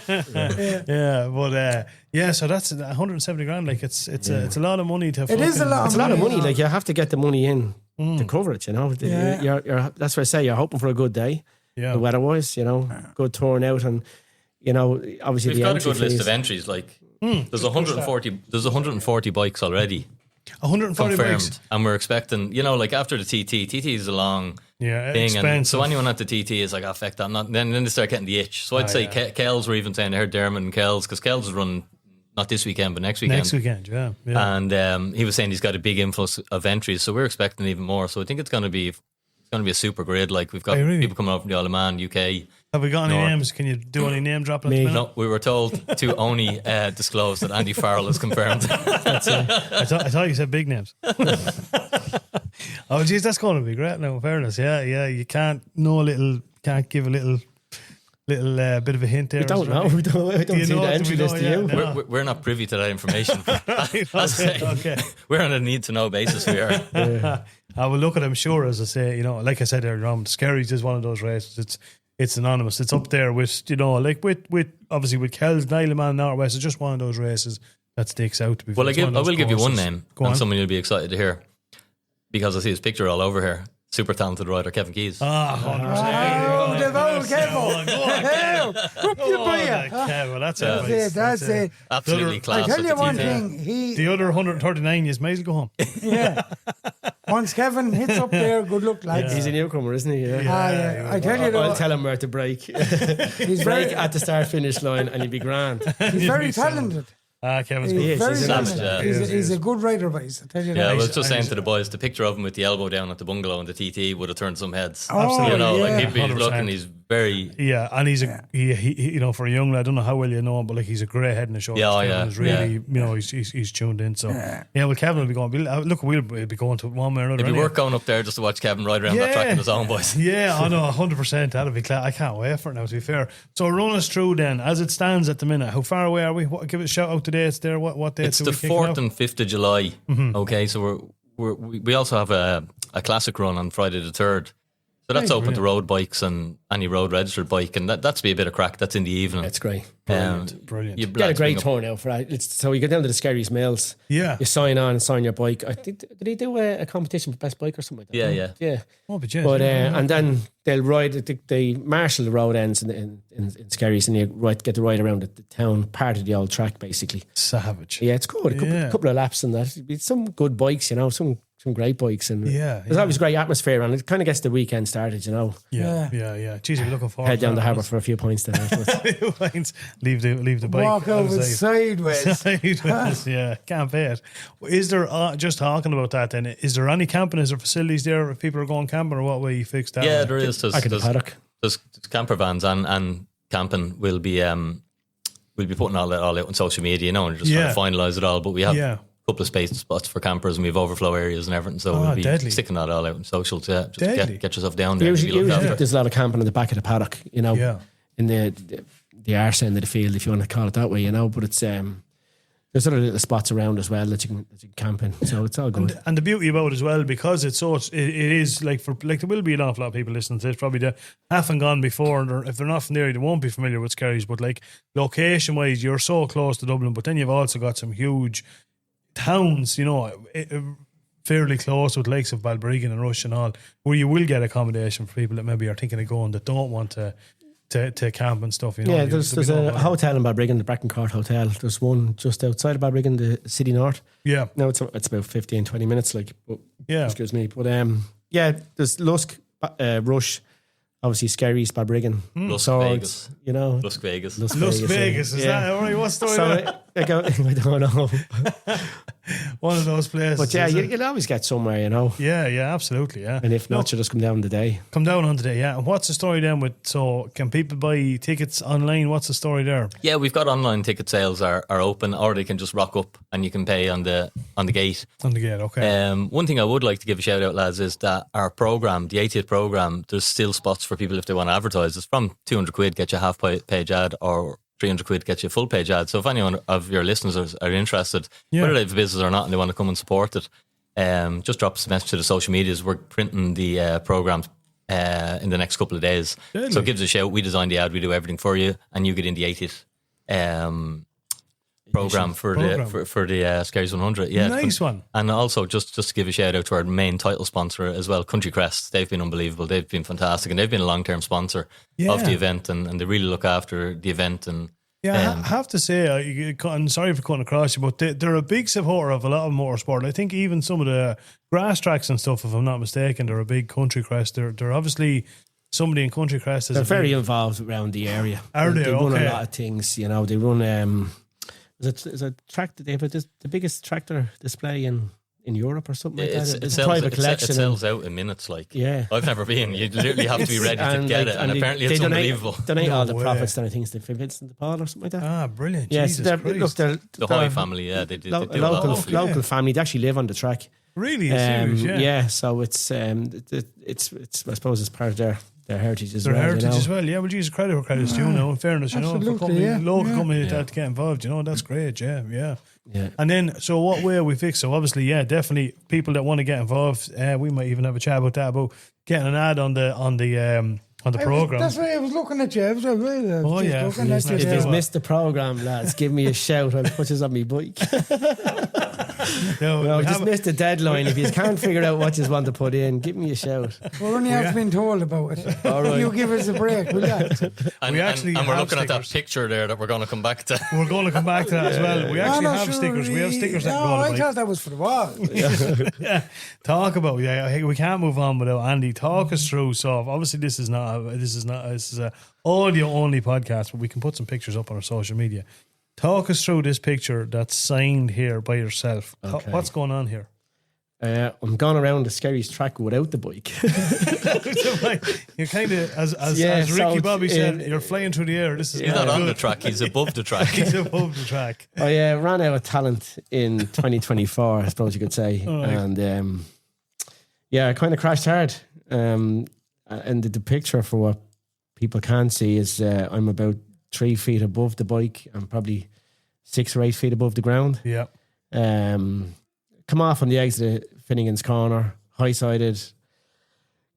So that's 170 grand. Like it's a lot of money to. It is a lot. It's a lot of money. Like you have to get the money in to cover it. Yeah. You're that's what I say. You're hoping for a good day. Yeah. The weather-wise, good turnout, and obviously We've got a entry good list fees. of entries. Like there's 140. There's 140 bikes already 140 confirmed, bikes. and we're expecting. Like after the TT is a long thing, and expensive. so anyone at the TT is like, fuck that. Not then they start getting the itch. So I'd say Kells were even saying I heard Dermot and Kells, because Kells is running not this weekend but next weekend. Next weekend, yeah. And he was saying he's got a big influx of entries, so we're expecting even more. So I think it's going to be a super grid. Like we've got people coming up from the Isle of Man, UK. Have we got any North. names? Can you do any name dropping? At the minute? No, we were told to only disclose that Andy Farrell is confirmed. That's it. I thought you said big names. Oh, geez, that's going to be great. No, in fairness, yeah. You can't give a little bit of a hint there. We don't know. I don't see the entry list to you. No. We're not privy to that information. Okay. We're on a need to know basis. We are. I will look at. I'm sure, as I say, like I said earlier on, Skerries is one of those races. It's anonymous. It's up there with with obviously with Kells, Isle of Man, Northwest. It's just one of those races that sticks out. To be Well, fair. I will give you one name, Go on. and someone you'll be excited to hear, because I see his picture all over here. Super talented rider, Kevin Keys. Oh, the old Kevo. Well, that's it. That's it. Absolutely class. I tell you at the one TT. thing. The other 139 is may as well go home. Yeah. Once Kevin hits up there, good luck, lads. He's a newcomer, isn't he? Yeah. I tell you, I'll though, tell him where to break. he's Break very, at the start-finish line, and he'll be grand. he's very talented. Kevin's He's good. very he's talented. yeah. He's a good rider, boys. I tell you Yeah, I that. was just saying to the boys, the picture of him with the elbow down at the bungalow and the TT would have turned some heads. Absolutely. Like he'd be 100%. looking, he's very. Yeah, and he's he for a young lad, I don't know how well you know him, but like he's a great head and shoulders. Yeah, Kevin is really, he's tuned in. So well, Kevin will be going. Look, we'll be going to one way or another. It'd be anyway. worth going up there just to watch Kevin ride around that track on his own, boys. Yeah, I know, 100%. That'll be class. I can't wait for it now, to be fair. So run us through then, as it stands at the minute. How far away are we? Give it a shout out to dates there. What dates? It's the 4th and 5th of July. Okay, so we also have a classic run on Friday the 3rd. So that's open to road bikes and any road registered bike, and that's be a bit of crack. That's in the evening. That's great. Brilliant. You get a great turnout for that. So you go down to the Skerries Mills. Yeah. You sign on and sign your bike. I think, did they do a competition for best bike or something like that? Yeah. Oh, but and then they'll ride. They marshal the road ends in Skerries, and you get to ride around the town part of the old track, basically. Savage. Yeah, it's good. A couple of laps and that. It's some good bikes, some great bikes, and there's always great atmosphere, and it kind of gets the weekend started, Yeah. Jeez, we're looking forward. Head down the harbour for a few points then. leave the bike. Walk over sideways. Yeah, can't pay it. Is there just talking about that? Then is there any camping? Is there facilities there if people are going camping, or what way you fixed that? Yeah, there is. There's camper vans and camping. We'll be putting all out on social media, and just trying to finalise it all. But we have. Couple of space spots for campers, and we have overflow areas and everything, so we'll be sticking that all out in social to just get yourself down there. Usually there's a lot of camping in the back of the paddock, in the arse end of the field, if you want to call it that way, but it's there's other little spots around as well that you can camp in, so it's all good. And the beauty about it as well, because it's so it is there will be an awful lot of people listening to this probably that haven't gone before, and if they're not from the area, they won't be familiar with Skerries, but location wise, you're so close to Dublin, but then you've also got some huge towns, fairly close with lakes of Balbriggan and Rush and all, where you will get accommodation for people that maybe are thinking of going that don't want to camp and stuff. Yeah, there's a hotel in Balbriggan, the Brackencourt Hotel. There's one just outside of Balbriggan, the city north. Yeah. No, it's about 15-20 minutes, excuse me. But there's Lusk, Rush, obviously Skerries, Balbriggan, Lusk Vegas. Lusk Vegas. Lusk Vegas, is that alright? What story? I don't know. One of those places. But you'll always get somewhere, Yeah, absolutely, yeah. And if not, you just come down today. Yeah. And what's the story then so can people buy tickets online? What's the story there? Yeah, we've got online ticket sales are open, or they can just rock up and you can pay on the gate. On the gate, okay. One thing I would like to give a shout out, lads, is that our programme, the 80th programme, there's still spots for people if they want to advertise. It's from 200 quid, get you a half page ad, or 300 quid gets you a full page ad. So if anyone of your listeners are interested, whether they have a business or not, and they want to come and support it, just drop us a message to the social medias. We're printing the programs in the next couple of days. Deadly. So give us a shout. We design the ad, we do everything for you, and you get in the 80th program for the Skerries 100. Yeah, nice one. And also just to give a shout out to our main title sponsor as well, Country Crest. They've been unbelievable. They've been fantastic, and they've been a long-term sponsor of the event, and they really look after the event. And I have to say, I'm sorry for cutting across you, but they're a big supporter of a lot of motorsport. I think even some of the grass tracks and stuff, if I'm not mistaken, they're a big Country Crest. They're obviously somebody in Country Crest. They're very involved around the area. Are they? They run a lot of things. They run. Is a track that they have the biggest tractor display in Europe or something like that. It's a private collection. It sells out in minutes. I've never been. You literally have to be ready to get it, and apparently it's unbelievable. Donate all the profits. Then I think it's St. Vincent de Paul or something like that. Ah, brilliant! Yes, they're the Hoy family. Yeah, they do local family. They actually live on the track. Really? Serious, yeah. So it's I suppose it's part of their heritage as well. Their heritage as well, yeah. Well, Jesus, credit where credit's due now, in fairness, for local company to get involved, that's great, yeah. And then, so what way are we fixed? So obviously, definitely people that want to get involved, we might even have a chat about that, about getting an ad on the program. That's why I was looking at you. If you've missed the program, lads, give me a shout. I'll put this on my bike. Just missed the deadline. If you can't figure out what you want to put in, give me a shout. We're only have been told about it. All right. You give us a break, will you? And we're looking at that picture there that we're going to come back to. We're going to come back to that as well. We actually have stickers. We have stickers that go on the bike. I thought that was for the wall. Talk about we can't move on without Andy. Talk us through. So obviously this is a audio only podcast, but we can put some pictures up on our social media. Talk us through this picture that's signed here by yourself. Okay. What's going on here? I'm going around the Skerries track without the bike. You're kind of, as Ricky Bobby said, you're flying through the air. This is he's not on the track, he's above the track. He's above the track. I ran out of talent in 2024, I suppose you could say. Right. And I kind of crashed hard. And the picture, for what people can't see, is I'm about 3 feet above the bike and probably 6 or 8 feet above the ground. Yeah. Come off on the exit of Finnegan's Corner, high-sided,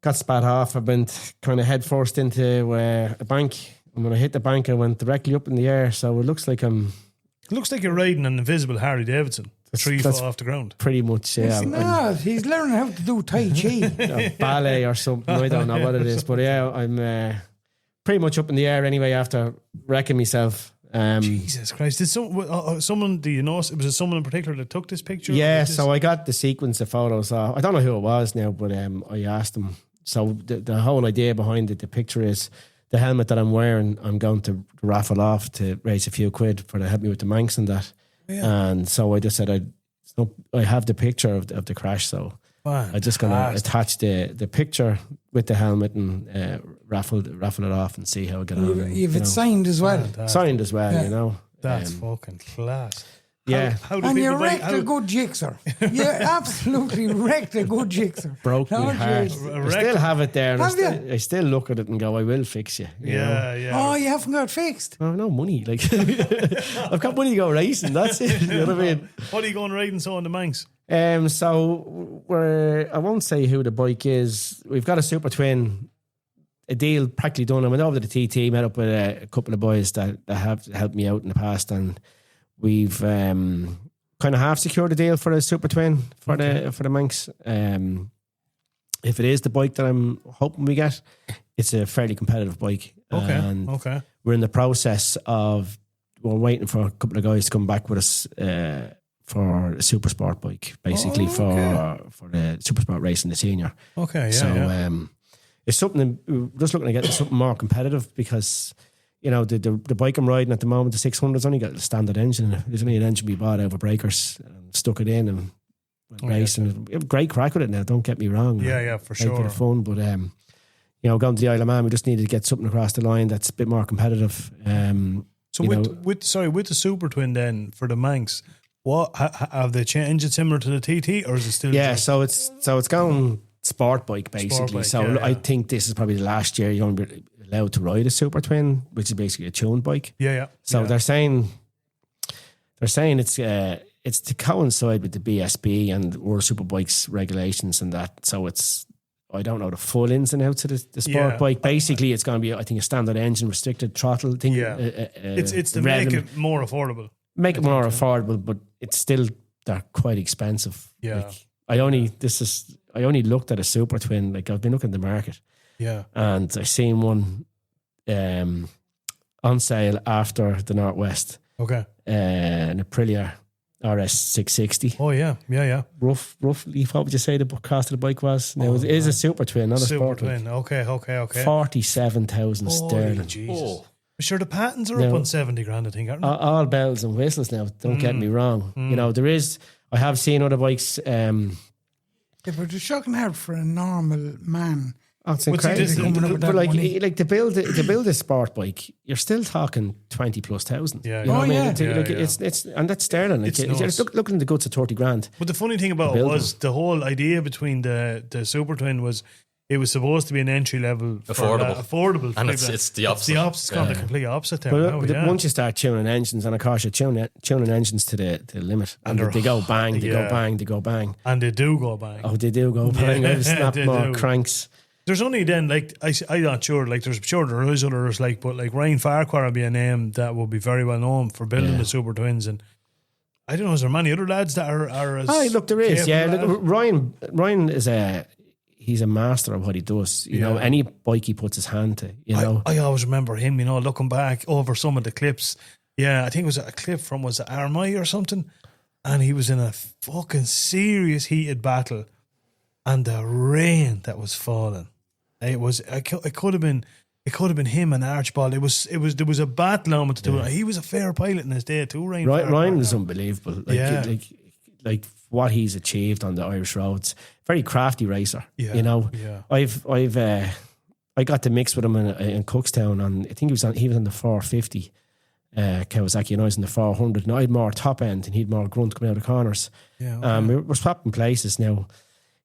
got spat off. I went kind of head first into a bank. And when I hit the bank, I went directly up in the air. So it looks like It looks like you're riding an invisible Harley Davidson. 3 foot off the ground. Pretty much, yeah. He's not. He's learning how to do Tai Chi. Ballet or something. I don't know what it is. But yeah, I'm pretty much up in the air anyway after wrecking myself. Jesus Christ. Did someone, do you know, was it someone in particular that took this picture? Yeah, so I got the sequence of photos. I don't know who it was now, but I asked them. So the whole idea behind it, the picture is the helmet that I'm wearing, I'm going to raffle off to raise a few quid for to help me with the Manx and that. Yeah. And so I just said, I have the picture of the crash, so I'm just going to attach the picture with the helmet and raffle it off and see how it get on. If it's signed as well. Signed as well, you know. That's fucking class. Yeah. And you wrecked a good jigsaw. You absolutely wrecked a good jigsaw. Broke my heart. I still have it there. I still look at it and go, I will fix you. Yeah. Oh, you haven't got fixed? Oh, no money. Like, I've got money to go racing. That's it. You know what I mean? What are you going riding on the Manx? So I won't say who the bike is. We've got a Super Twin, a deal practically done. I went over to the TT, met up with a couple of boys that have helped me out in the past, and we've kind of half secured a deal for a Super Twin for the Manx. If it is the bike that I'm hoping we get, it's a fairly competitive bike. Okay. We're in the process of we're waiting for a couple of guys to come back with us for a super sport bike, basically for the super sport racing, the senior. Okay, yeah. So it's something we're just looking to get something more competitive because. You know, the bike I'm riding at the moment, the 600's only got a standard engine. There's only an engine we bought over breakers and stuck it in and racing. Great crack with it now, don't get me wrong. Yeah, for sure. A bit of fun, but you know, going to the Isle of Man, we just needed to get something across the line that's a bit more competitive. So with the Super Twin then for the Manx, what have they changed it similar to the TT or is it still? Yeah, so it's going sport bike basically. I think this is probably the last year you're going to be allowed to ride a Super Twin, which is basically a tuned bike. Yeah. So they're saying it's to coincide with the BSB and World Superbikes regulations and that. So I don't know the full ins and outs of the sport bike. Basically, it's going to be, I think, a standard engine, restricted throttle thing. Yeah, it's to make it more affordable. Make it more affordable, but it's still they're quite expensive. Yeah, like, I only looked at a Super Twin. Like I've been looking at the market. Yeah, and I seen one on sale after the Northwest. Okay, an Aprilia RS 660. Oh yeah. Roughly, what would you say the cost of the bike was? Now it is a Super Twin, not a Sport Twin. Okay. 47,000 sterling. Jesus. Sure, the patents are up on 70 grand, I think, aren't they? All bells and whistles now. Don't get me wrong. You know, I have seen other bikes. Yeah, but it's shocking hard for a normal man. Oh, it's incredible. But like to build a sport bike, you're still talking 20,000+. Yeah. You know what I mean? It's and that's sterling. Like, looking at the guts of 30 grand. But the funny thing about it was the whole idea between the Super Twin was it was supposed to be an entry level affordable, and it's the opposite. It's gone the complete opposite there. But once you start tuning engines, and of course you're tuning engines to the limit, and they go bang, they go bang, they go bang, and they do go bang. Oh, they do go bang. I've snapped more cranks. There's only then, like, I'm not sure, like, there is others, like, but like Ryan Farquhar would be a name that would be very well known for building the Super Twins, and I don't know, is there many other lads that are as look, there is, look, Ryan is he's a master of what he does. You know, any bike he puts his hand to, you know. I always remember him, you know, looking back over some of the clips. Yeah, I think it was a clip from, was it Armagh or something? And he was in a fucking serious heated battle, and the rain that was falling. It could have been him and Archibald. There was a battle on with the two. He was a fair pilot in his day too. Ryan was unbelievable. Like what he's achieved on the Irish roads. Very crafty racer. Yeah, you know. Yeah. I got to mix with him in Cookstown on. I think he was on the 450 Kawasaki, and I was in the 400. And I had more top end, and he had more grunt coming out of corners. Yeah. Okay. We were swapping places now.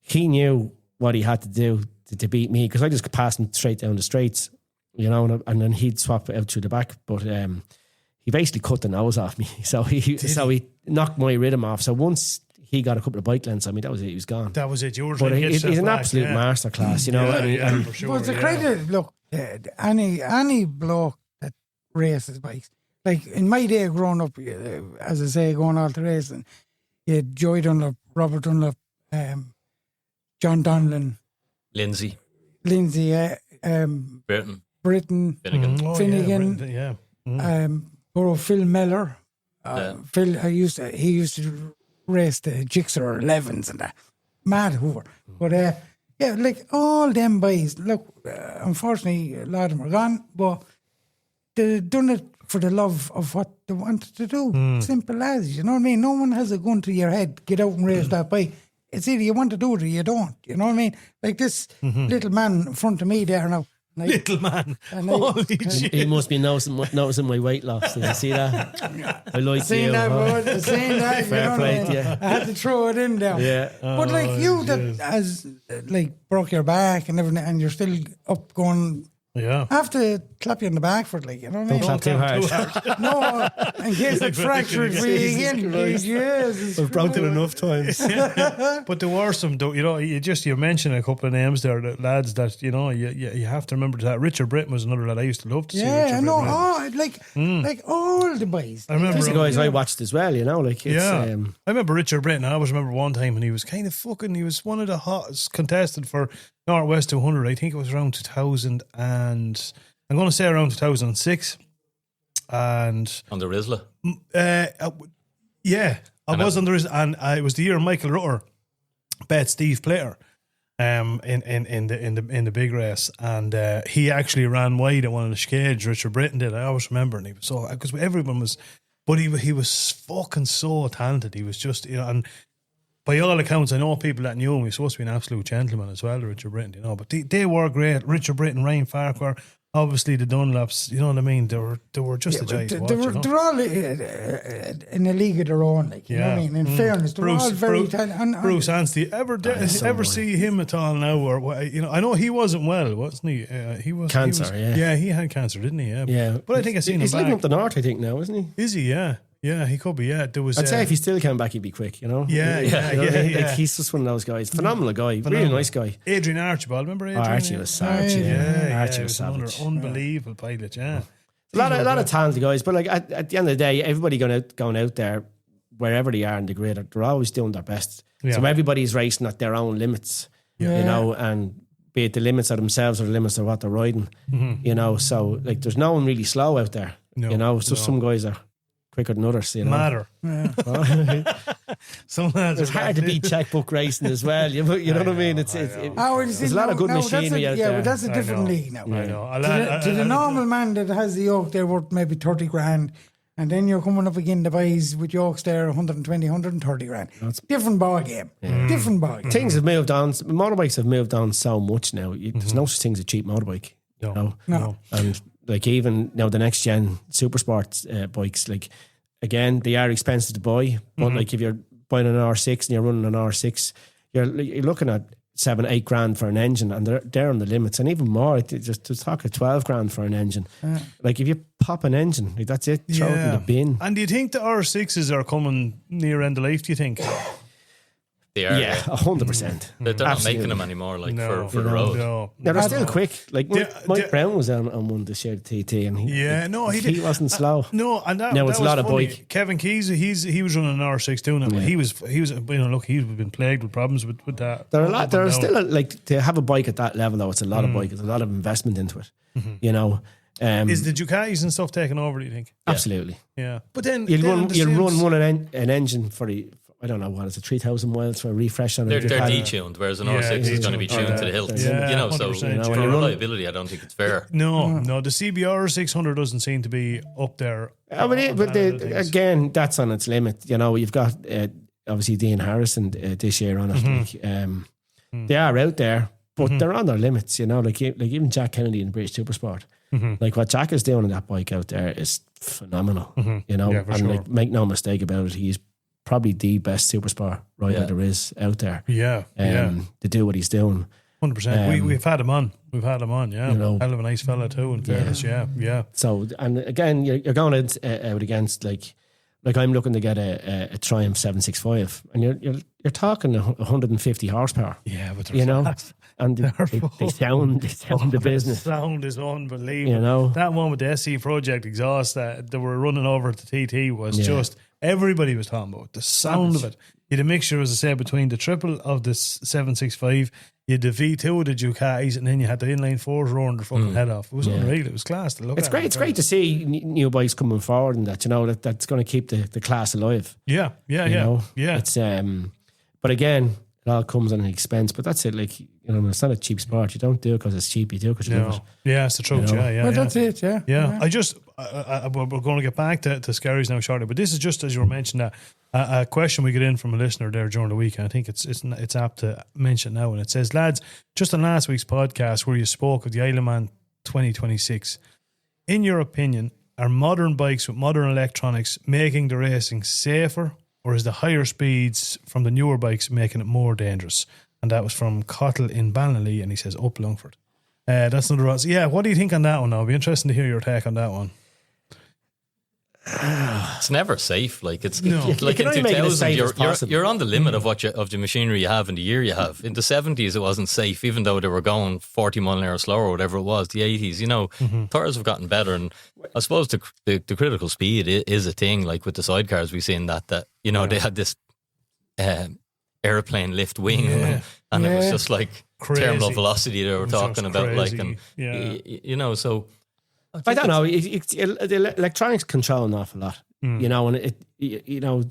He knew what he had to do to beat me, because I just passed him straight down the straights, you know, and then he'd swap out through the back. But he basically cut the nose off me, so he knocked my rhythm off. So once he got a couple of bike lengths on me. That was it. He was gone. That was it. You were But trying to he's get an back, absolute masterclass, you know. for sure. But it's a credit. Look, any bloke that races bikes, like in my day growing up, as I say, going all to racing, you had Joey Dunlop, Robert Dunlop, John Donlan, Lindsay, Britton, Finnegan. Finnegan, Phil Miller. Phil, he used to race the Gixxer 11s and that. Mad Hoover. But yeah, like all them boys, look, unfortunately a lot of them are gone, but they done it for the love of what they wanted to do. Simple as, you know what I mean? No one has a gun to your head, get out and race that bike. It's either you want to do it or you don't, you know what I mean? Like this little man in front of me there now. Little man. Holy shit. He must be noticing my weight loss. Did you see that? I like seen you. that, bud. Seen that. Fair play to you. I had to throw it in there. Yeah. But like you that has like broke your back and everything, and you're still up going. Yeah. I have to clap you in the back for it, like, you know what I mean? Don't clap too hard. No, in case it fractured for you again. Jesus I've broken enough times. But there were some, you know, you mentioned a couple of names there, that lads that, you know, you have to remember that. Richard Britton was another lad I used to love to see. Yeah, Richard I know. Britton. Like all the boys. I remember These are guys I watched as well, you know, like it's, I remember Richard Britton. I always remember one time when he was kind of he was one of the hottest contested for Northwest 200. I think it was around 2000 and I'm going to say around 2006. And On the Rizla. Yeah, I was on the Rizla, and it was the year Michael Rutter bet Steve Plater in the big race, and he actually ran wide at one of the Skerries. Richard Britton did. I always remember, and he was so, because everyone was, but he was fucking so talented. He was just, you know, and by all accounts, I know people that knew him. He's supposed to be an absolute gentleman as well, Richard Britton, you know. But they were great. Richard Britton, Ryan Farquhar, obviously the Dunlops, you know what I mean? They were just a joy to watch. They're all in a league of their own, like, you know what I mean? In fairness, they're all very talented. Bruce Anstey, ever see him at all now? Or, you know, I know he wasn't well, wasn't he? He was cancer, yeah, he had cancer, didn't he? Yeah. But I think I seen him he's living back. up the north, I think, now, isn't he? Is he? Yeah. Yeah, he could be. Yeah, there was. I'd say if he still came back, he'd be quick. You know. Yeah. Like, he's just one of those guys. Phenomenal guy. Really nice guy. Adrian Archibald, remember Adrian? Archie was savage. Archie was savage. Unbelievable pilot. Yeah. A lot of talented guys, but like at the end of the day, everybody going out there, wherever they are in the grid, they're always doing their best. Yeah. So everybody's racing at their own limits. You know, and be it the limits of themselves or the limits of what they're riding. You know, so like there's no one really slow out there. No, you know, so some guys are quicker than others, you know. Matter. It's hard to beat checkbook racing as well. You know what I mean? There's a lot of good machinery out there. Yeah, but that's a different league now. I know. To the normal man that has the yoke, they're worth maybe 30 grand. And then you're coming up again the boys with yokes there, 120, 130 grand. Different ball game. Different ball game. Things have moved on. Motorbikes have moved on so much now. There's no such thing as a cheap motorbike. No. And like even now the next gen super sports bikes, like again they are expensive to buy, but like if you're buying an R6 and you're running an R6, you're looking at 7-8 grand for an engine, and they're on the limits, and even more. Just to talk of 12 grand for an engine. Like if you pop an engine, like that's it. Throw it in the bin. And do you think the R6s are coming near end of life? Do you think? They are. Yeah, 100%. They're not making them anymore, like for the road. No, they're still quick. Like Mike Brown was on one this year, the TT, and he wasn't slow. No, and that it's a lot of funny. bike. Kevin Keys, he was running an R6 doing it. But he was, you know, look, he's been plagued with problems with that. There's still like to have a bike at that level though. It's a lot of bike. It's a lot of investment into it. You know. Is the Ducatis and stuff taking over? Do you think? Absolutely. Yeah, but then you'll run an engine for the. I don't know what is it, 3,000 miles for a refresh on it. They're detuned, whereas an R6 is going to be tuned to the hilt. Yeah, you know, so for reliability, I don't think it's fair. No, the CBR 600 doesn't seem to be up there. Again, that's on its limit. You know, you've got obviously Dean Harrison this year on it. They are out there, but they're on their limits. You know, like even Jack Kennedy in British Supersport. Like what Jack is doing on that bike out there is phenomenal. You know, like make no mistake about it, he's probably the best supersport rider there is out there. To do what he's doing. 100%. We've had him on. Yeah, you know, hell of a nice fella too. In fairness, yeah. So, and again, you're going out against like Like I'm looking to get a Triumph 765, and you're talking 150 horsepower. Yeah, but you know, and they sound the business. The sound is unbelievable. You know, that one with the SC Project exhaust that they were running over at the TT was just everybody was talking about the sound of it. You had a mixture, as I said, between the triple of the 765, you had the V2 of the Ducatis, and then you had the inline fours roaring the fucking head off. It was unreal. It was class to look at. It's great. It's great to see new bikes coming forward, and that, you know, that's going to keep the class alive. Yeah. It's but again, it all comes at an expense. But that's it. Like, you know, it's not a cheap sport. You don't do it because it's cheap. You do it because you love it. Yeah, it's the truth. You know? Yeah. Well, that's it. Yeah. We're going to get back to Skerries now shortly, but this is just as you were mentioning a question we get in from a listener there during the week, and I think it's apt to mention now. And it says, lads, just on last week's podcast where you spoke of the Isle of Man 2026, in your opinion, are modern bikes with modern electronics making the racing safer, or is the higher speeds from the newer bikes making it more dangerous? And that was from Cottle in Ballinalee, and he says up Longford. That's another one. Yeah, what do you think on that one now? It'd be interesting to hear your take on that one. It's never safe. Like it's No. like You in can only make it as 2000, safe as possible. you're on the limit of of the machinery you have in the year you have. In the 70s, it wasn't safe, even though they were going 40 mile an hour slower or whatever it was. The 80s, you know, tires have gotten better, and I suppose the critical speed is a thing. Like with the sidecars, we've seen that you know they had this airplane lift wing, and it was just like Crazy. terminal velocity they were talking about, crazy. like, and you know, so. I don't know. The electronics control an awful lot, you know, and you know,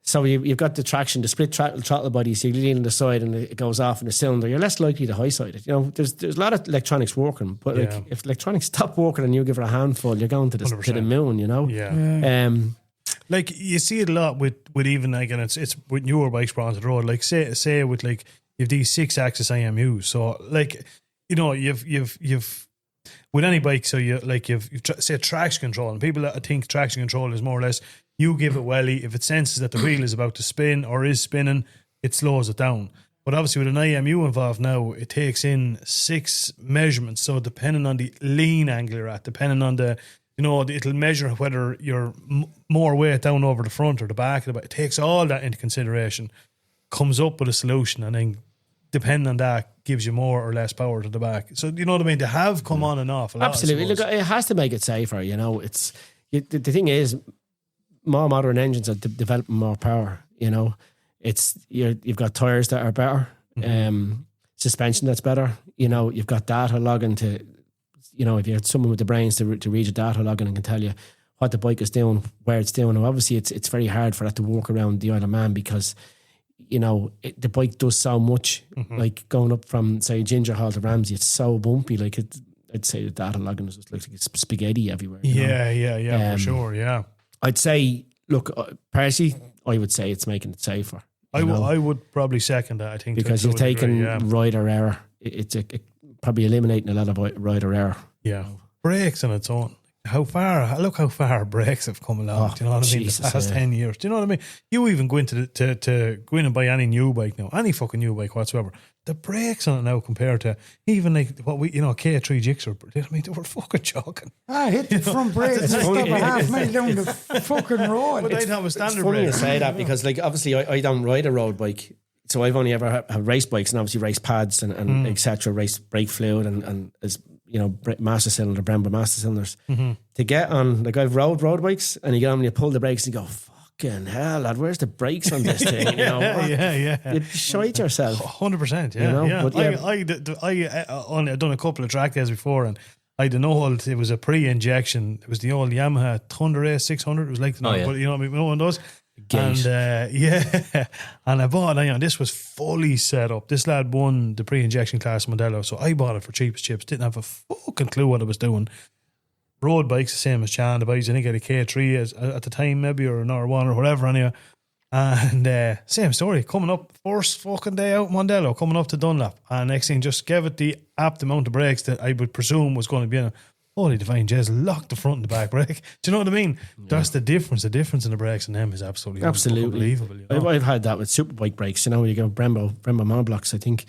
so you've got the traction, the split throttle body, so you lean on the side and it goes off in the cylinder. You're less likely to high side it. You know, there's a lot of electronics working, but like if electronics stop working and you give it a handful, you're going to the moon. You know, like you see it a lot with even like, and it's with newer bikes brought onto the road. Like say with like you have these 6-axis IMUs, so like, you know, you've with any bike, so you've say traction control, and people that think traction control is more or less you give it welly, if it senses that the wheel is about to spin or is spinning, it slows it down. But obviously with an IMU involved now, it takes in 6 measurements. So depending on the lean angle you're at, depending on the, you know, it'll measure whether you're more weight down over the front or the back of the bike. It takes all that into consideration, comes up with a solution, and then depending on that, gives you more or less power to the back. So, you know what I mean? They have come on and off a lot. Absolutely. Look, it has to make it safer, you know. It's the thing is, more modern engines are developing more power, you know. It's you've got tires that are better, suspension that's better, you know. You've got data logging to, you know, if you had someone with the brains to read your data logging and can tell you what the bike is doing, where it's doing. And obviously it's very hard for that to walk around the Isle of Man because, you know, the bike does so much. Like going up from, say, Ginger Hall to Ramsey, it's so bumpy. Like I'd say the data logging is just like it's spaghetti everywhere. Yeah, for sure, yeah. I'd say, look, personally, I would say it's making it safer. I would probably second that, I think. Because you're taking rider error. It's probably eliminating a lot of rider error. Yeah. Brakes on its own. Look how far brakes have come along. Do you know what I mean? Jesus, the past 10 years. Do you know what I mean? You even go into to go in and buy any new bike now, any fucking new bike whatsoever. The brakes on it now compared to even like what we, you know, K3 Gixxer. I mean, they were fucking joking. I hit the front brake and stop a half mile down the fucking road. But they'd have a standard It's funny brake. you say that because, like, obviously I don't ride a road bike, so I've only ever had race bikes and obviously race pads and etc. Race brake fluid and as you know, master cylinder, Brembo master cylinders. To get on, like, I've rode road bikes and you get on and you pull the brakes and you go, fucking hell, lad, where's the brakes on this thing? You know, you'd shite yourself. 100%, yeah. You know? Yeah. But I've done a couple of track days before, and I had an old, it was a pre-injection. It was the old Yamaha Thunder A600. It was like, but you know what I mean? No one does. Gate. And and I bought it, and this was fully set up. This lad won the pre-injection class Modelo, so I bought it for cheap as chips. Didn't have a fucking clue what I was doing. Road bikes the same as Chan, the bikes. I think I had a K3 at the time, maybe, or an R1 or whatever, anyway. And same story, coming up first fucking day out Mondello, coming up to Dunlop, and next thing just gave it the apt amount of brakes that I would presume was going to be in it. Holy divine jazz, locked the front and the back brake. Do you know what I mean? Yeah. That's the difference. The difference in the brakes and them is absolutely unbelievable. You know? I've had that with superbike brakes. You know, you go Brembo monoblocks. I think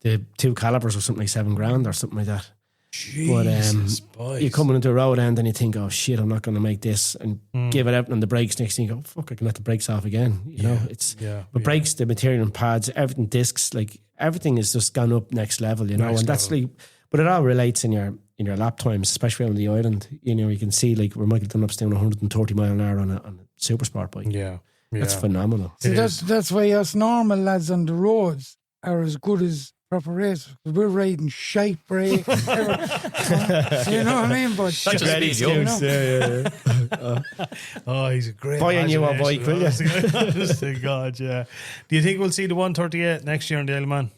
the 2 calibers were something like $7,000 or something like that. Jesus, you're coming into a road end and you think, oh shit, I'm not going to make this, and give it out on the brakes. Next thing you go, fuck, I can let the brakes off again. You know, it's brakes, the material and pads, everything, discs, like everything is just gone up next level. You know, and that's like, but it all relates in your lap times, especially on the island. You know, you can see like where Michael Dunlop's doing 130 mile an hour on a super sport bike. Yeah. That's phenomenal. See, that's why us normal lads on the roads are as good as proper racers. We're riding shite brake. You know what I mean? But That's just speed, you know? Oh, he's a great buying you a bike, will you? Honest God, yeah. Do you think we'll see the 138 next year in the Isle of Man?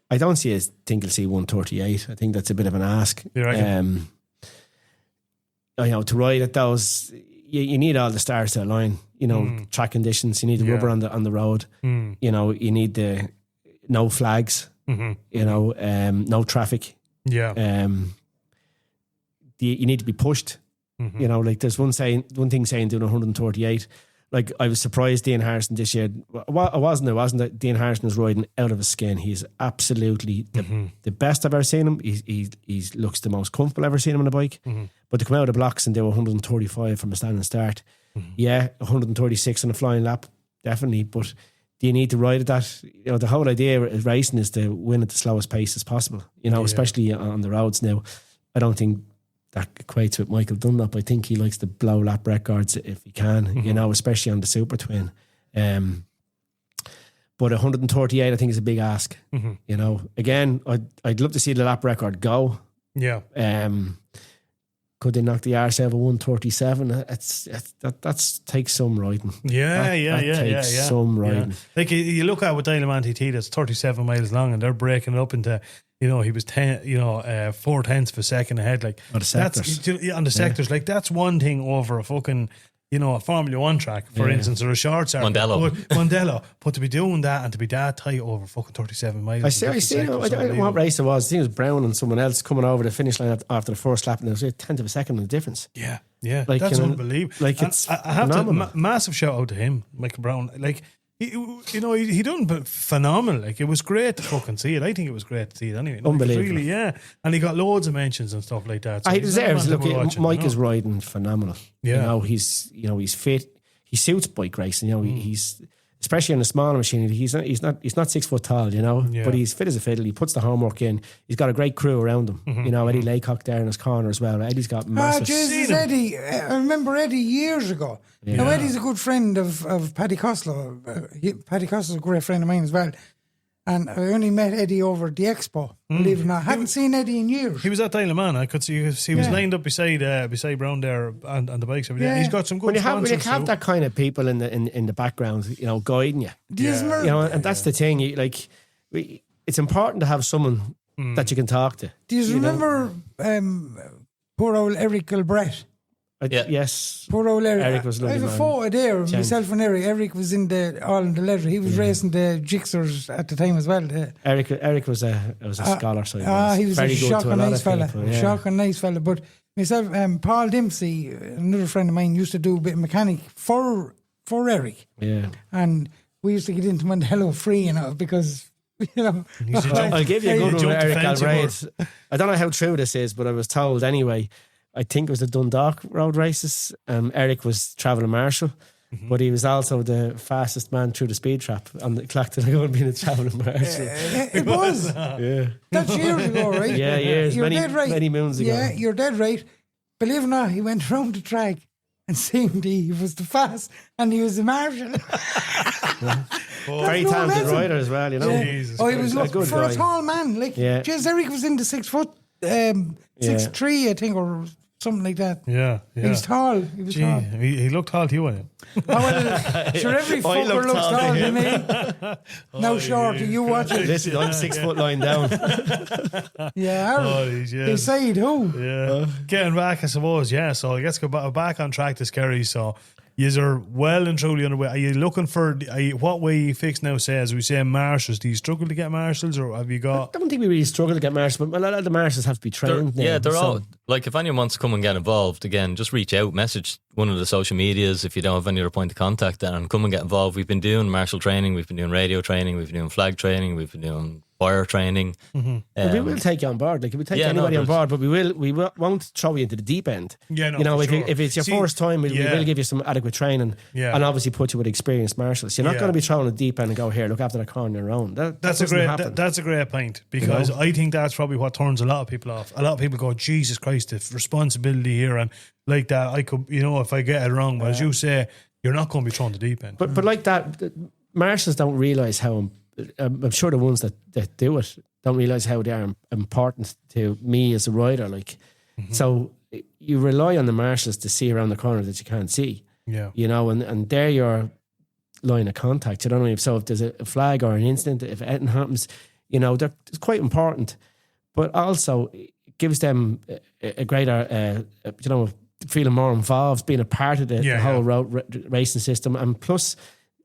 I don't think you'll see 138. I think that's a bit of an ask. You reckon? You know, to ride at those, you need all the stars to align. You know, track conditions. You need the rubber on the road. You know, you need the no flags. You know, no traffic. Yeah. You need to be pushed. You know, like there's one thing saying doing 138. Like I was surprised Dean Harrison this year. I wasn't. Dean Harrison was riding out of his skin. He's absolutely the best I've ever seen him. He looks the most comfortable I've ever seen him on a bike. But to come out of the blocks and do 135 from a standing start, 136 on a flying lap, definitely. But do you need to ride at that? You know, the whole idea of racing is to win at the slowest pace as possible. You know, especially on the roads now. I don't think that equates with Michael Dunlop. I think he likes to blow lap records if he can, you know, especially on the Super Twin. But 138, I think, is a big ask. You know, again, I'd love to see the lap record go. Yeah. Could they knock the arse out of 137? That takes some riding. That takes some riding. Like you look at with Dynamo TT, that's 37 miles long, and they're breaking it up into, you know, he was 4 tenths of a second ahead. Like on the sectors. On the sectors, like that's one thing over a fucking, you know, a Formula One track, for instance, or a short circuit. Mondello. But to be doing that and to be that tight over fucking 37 miles. I don't know what race it was. I think it was Brown and someone else coming over the finish line after the first lap, and there was a tenth of a second of the difference. Yeah. Like, that's unbelievable. Like, it's I have to massive shout out to him, Michael Brown. Like, he done phenomenal. Like, it was great to fucking see it. I think it was great to see it anyway. Like, unbelievable. Really, and he got loads of mentions and stuff like that. So he deserves. Look, Mike is riding phenomenal. Yeah. He's fit. He suits bike racing. You know, he's especially on a smaller machine. He's not 6 foot tall. You know, but he's fit as a fiddle. He puts the homework in. He's got a great crew around him. You know, Eddie Laycock there in his corner as well. Eddie's got massive. Jesus, Eddie! I remember Eddie years ago. Yeah. Now Eddie's a good friend of Paddy Costello. Paddy Costello's a great friend of mine as well. And I only met Eddie over at the expo. Believe it or not, I haven't seen Eddie in years. He was at Isle of Man. I could see he was lined up beside Brown there on the bikes every day. He's got some good. When you have that kind of people in the background, you know, guiding you. You know, and that's the thing. It's important to have someone that you can talk to. Do you remember poor old Eric Gilbreth? Yes. Poor old Eric. Eric was lovely. I have a photo there of myself and Eric. Eric was in the leather. He was racing the Jixers at the time as well. Eric was a scholar. So he was very a shocking nice fella. People, Shocking nice fella. But myself, Paul Dempsey, another friend of mine, used to do a bit of mechanic for Eric. Yeah. And we used to get into Mondello free, you know, because, you know. I'll give you a good one, Eric Galbraith. I don't know how true this is, but I was told anyway. I think it was the Dundalk road races. Eric was travelling marshal, but he was also the fastest man through the speed trap on the clock to go and be the travelling marshal. It was. Yeah. That's years ago, right? Yeah, years. You're dead right. Many moons ago. Yeah, you're dead right. Believe it or not, he went round the track and seemed he was the fast and he was the marshal. Very talented rider as well, you know. Jesus he was a good for guy. a tall man. Like, Eric was in the 6 foot, 6'3", I think, or something like that. Yeah. He's tall. He was tall. He looked tall to you, wasn't he? Sure, every fucker looks tall to me. Now, short, you watch it. Listen, I'm 6 foot lying down. Decide who. Yeah. Getting back, I suppose, so let's go back on track to Skerries. So, you are well and truly underway. Are you looking for, what way you fix now, say, as we say, marshals? Do you struggle to get marshals, or have you got... I don't think we really struggle to get marshals, but a lot of the marshals have to be trained now. They're all... Like, if anyone wants to come and get involved, again, just reach out, message one of the social medias if you don't have any other point of contact, and come and get involved. We've been doing marshal training, we've been doing radio training, we've been doing flag training, we've been doing fire training. But we will take you on board. Like we take anybody on board, but we won't throw you into the deep end. Yeah, no, you know, for if it's your first time, we will give you some adequate training, and obviously put you with experienced marshals. You're not going to be thrown in the deep end and go, here, look after the car on your own. That's a great point, because I think that's probably what turns a lot of people off. A lot of people go, Jesus Christ, the responsibility here, and like that, I could, if I get it wrong, but as you say, you're not going to be thrown in the deep end. But like that, marshals don't realise how. I'm sure the ones that do it don't realise how they are important to me as a rider. Like, so you rely on the marshals to see around the corner that you can't see. Yeah, and they're your line of contact. You know what I mean? So if there's a flag or an incident, if anything happens, they're quite important. But also, it gives them a greater, feeling more involved, being a part of the whole road racing system. And plus,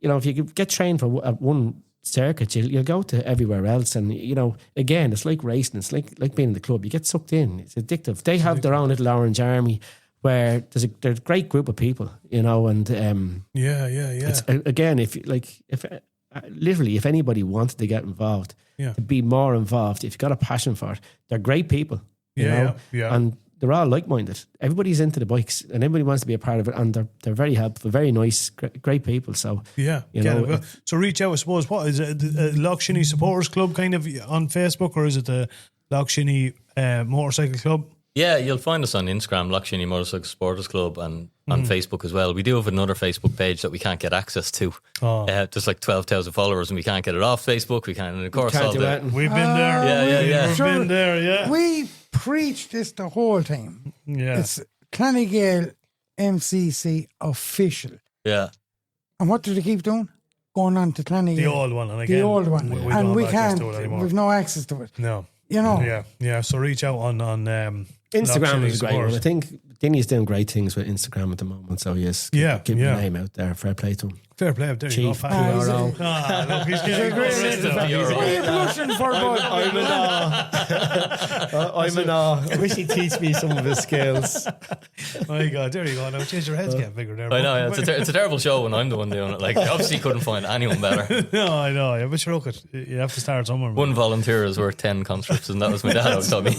if you get trained for one circuit, you'll go to everywhere else, and again, it's like racing. It's like being in the club. You get sucked in. It's addictive. They have their own little orange army where there's a great group of people, and It's, again, if anybody wanted to get involved, to be more involved, if you've got a passion for it, they're great people. And they're all like-minded. Everybody's into the bikes, and everybody wants to be a part of it, and they're very helpful, very nice, great people. So so reach out. I suppose, what is it? The Loughshinny Supporters Club kind of on Facebook, or is it the Loughshinny Motorcycle Club? Yeah, you'll find us on Instagram, Loughshinny Motorcycle Supporters Club, and on Facebook as well. We do have another Facebook page that we can't get access to. Just like 12,000 followers, and we can't get it off Facebook. We can't, and of course, we've been there. We've been there. We preach this the whole time. Yeah, it's Clonegale MCC official. Yeah. And what do they keep doing? Going on to Clonegale. The old one, and again, the old one, and we can't. We've no access to it. No. Yeah. So reach out on Instagram is great one. I think Dinny's doing great things with Instagram at the moment. So yes, keep the name out there. Fair play to him. Fair play. There you go. Chief PRO. Look, he's getting What are you blushing for, bud? I'm an awe. I wish he'd teach me some of his skills. My God, there you go. Now, change your head's getting bigger there. I know, it's a terrible show when I'm the one doing it. Like, obviously couldn't find anyone better. No, I know. Yeah, but you have to start somewhere. One volunteer is worth 10 conscripts, and that was my dad who told me.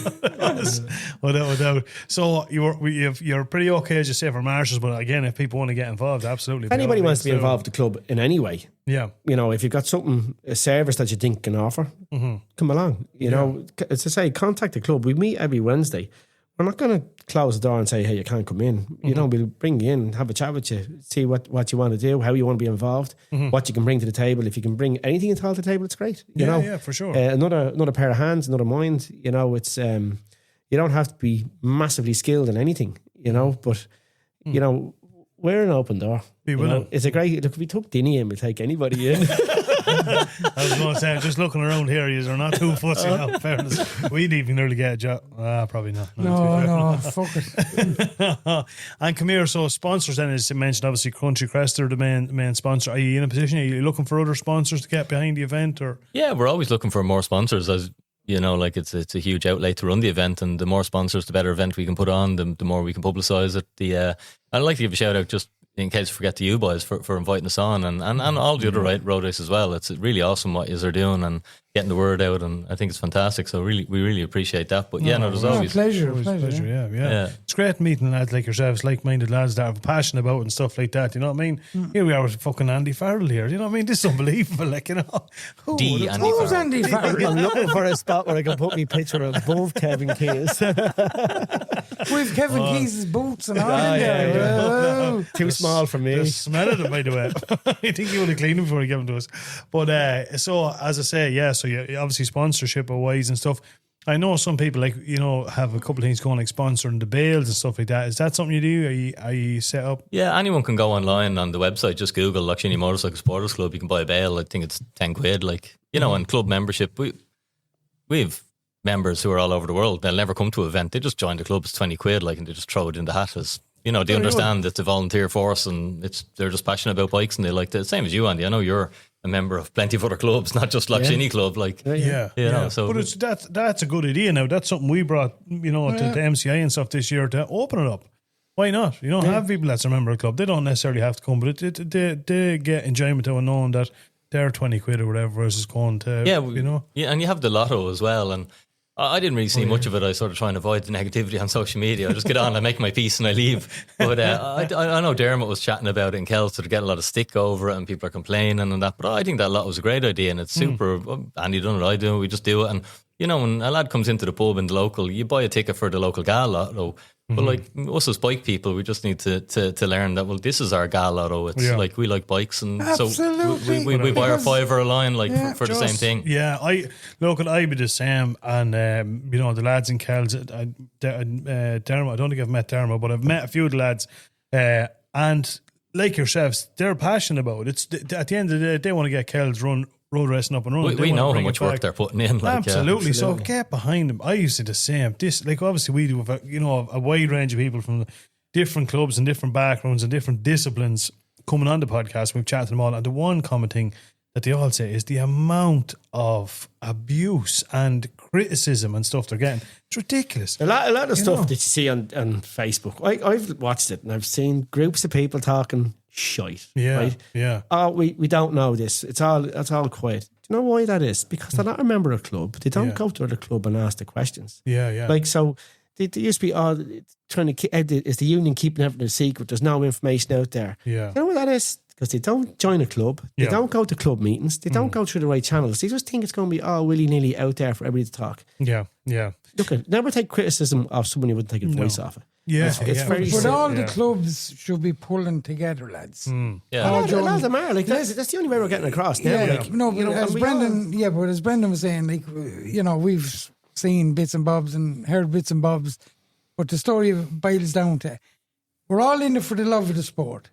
Without. So you're pretty okay, as you say, for marshals, but again, if people want to get involved, absolutely. If anybody wants to be involved with the club in any way, if you've got a service that you think can offer, come along. As I say, contact the club. We meet every Wednesday. We're not going to close the door and say, hey, you can't come in. We'll bring you in, have a chat with you, see what you want to do, how you want to be involved, what you can bring to the table. If you can bring anything at all to the table, it's great. Yeah, for sure. Another pair of hands, another mind. It's you don't have to be massively skilled in anything, but we're an open door. Be willing. It's a great look. If we took Dinny in, we'll take anybody in. I was going to say, just looking around here, you're not too fussy now. Fairness, we'd even nearly get a job. Probably not. No, fuck it. And come here. So sponsors, then, as you mentioned, obviously Country Crest are the main sponsor. Are you in a position? Are you looking for other sponsors to get behind the event, or? Yeah, we're always looking for more sponsors. As like it's a huge outlay to run the event, and the more sponsors, the better event we can put on, the more we can publicise it. I'd like to give a shout out, just in case I forget to you boys, for inviting us on, and all the other road races as well. It's really awesome what you're doing and getting the word out, and I think it's fantastic. So we really appreciate that. But there's always pleasure. Yeah. It's great meeting lads like yourselves, like-minded lads that have a passion about it and stuff like that. You know what I mean? Here we are with fucking Andy Farrell here. You know what I mean? This is unbelievable. Who's Andy Farrell? I'm looking for a spot where I can put my picture above Kevin Keys. With Kevin Keys' boots and all in there. No. Too small for me. Just smell it, by the way. I think you want to clean them before you give them to us. But so, as I say, so you obviously sponsorship wise and stuff. I know some people have a couple of things going, like sponsoring the bales and stuff like that. Is that something you do? Are you set up? Yeah, anyone can go online on the website. Just Google Loughshinny Motorcycle Supporters Club. You can buy a bale. I think it's 10 quid. And club membership. We've members who are all over the world. They'll never come to an event. They just join the club. It's 20 quid. And they just throw it in the hat as. They understand it's a volunteer force, and they're just passionate about bikes, and they like the same as you, Andy. I know you're a member of plenty of other clubs, not just Loughshinny Club. But that's a good idea. Now that's something we brought, to the MCI and stuff this year to open it up. Why not? Have people that's a member of the club. They don't necessarily have to come, but they get enjoyment out of knowing that their 20 quid or whatever versus going to, you know. Yeah, and you have the lotto as well. And I didn't really see much of it. I sort of try and avoid the negativity on social media. I just get on, I make my peace and I leave. But I know Dermot was chatting about it in Kells, so to get a lot of stick over it and people are complaining and that. But I think that lot was a great idea and it's super. Andy done it, I do, we just do it. And, you know, when a lad comes into the pub in the local, you buy a ticket for the local gal lotto. But like us as bike people, we just need to learn that, well, this is our gal lotto. It's like we like bikes, and Absolutely. so we buy our fiver a line for the same thing. Yeah, I'd be the same. And, you know, the lads in Kells, Dermot, I don't think I've met Dermot, but I've met a few of the lads. And like yourselves, they're passionate about it. It's at the end of the day, they want to get Kells road racing up and running. We know how much work they're putting in. Like, absolutely. So get behind them. I used to do the same. This, like, obviously we do, you know, a wide range of people from different clubs and different backgrounds and different disciplines coming on the podcast. We've chatted to them all, and the one common thing that they all say is the amount of abuse and criticism and stuff they're getting. It's ridiculous. A lot of stuff that you see on Facebook. I've watched it and I've seen groups of people talking shite. Yeah, right? yeah. Oh, we don't know this. It's all quiet. Do you know why that is? Because they're not a member of a club. They don't go to the club and ask the questions. Yeah, yeah. Like, so they used to be trying to is the union keeping everything a secret? There's no information out there. Yeah. You know what that is? Because they don't join a club. They don't go to club meetings. They don't go through the right channels. They just think it's going to be all willy-nilly out there for everybody to talk. Yeah, yeah. Look, never take criticism of someone you wouldn't take advice off it. Yeah, it's very. But all the clubs should be pulling together, lads. Yeah, a lot of them are. Like that's the only way we're getting across now. Yeah, Like, no, but you know, as Brendan was saying, like, you know, we've seen bits and bobs and heard bits and bobs, but the story boils down to we're all in it for the love of the sport.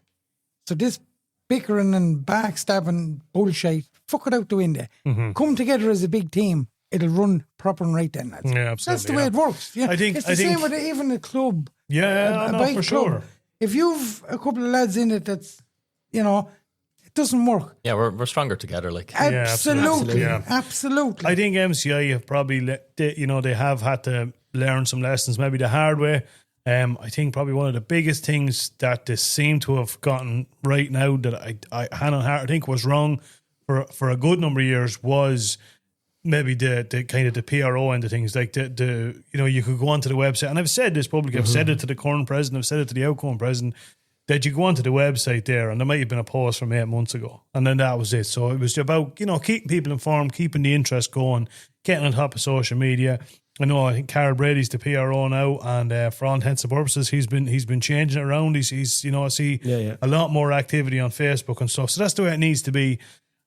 So this bickering and backstabbing bullshit, fuck it out the window. Come together as a big team. It'll run proper and right then, lads. Yeah, absolutely. That's the way it works. Yeah, it's the same with even a club. Yeah, a no, bike for club. sure. If you've a couple of lads in it, that's, you know, it doesn't work. Yeah, we're stronger together. Like, Absolutely. I think MCI have probably, they have had to learn some lessons, maybe the hard way. I think probably one of the biggest things that they seem to have gotten right now that I hand on heart, I think was wrong for a good number of years was maybe the kind of the PRO end of things, like the you know, you could go onto the website, and I've said this publicly, I've said it to the current president, I've said it to the outgoing president, that you go onto the website there, and there might have been a post from 8 months ago, and then that was it. So it was about, you know, keeping people informed, keeping the interest going, getting on top of social media. I think Carol Brady's the PRO now, and for all intents and purposes, he's been changing it around. He's you know, I see a lot more activity on Facebook and stuff. So that's the way it needs to be.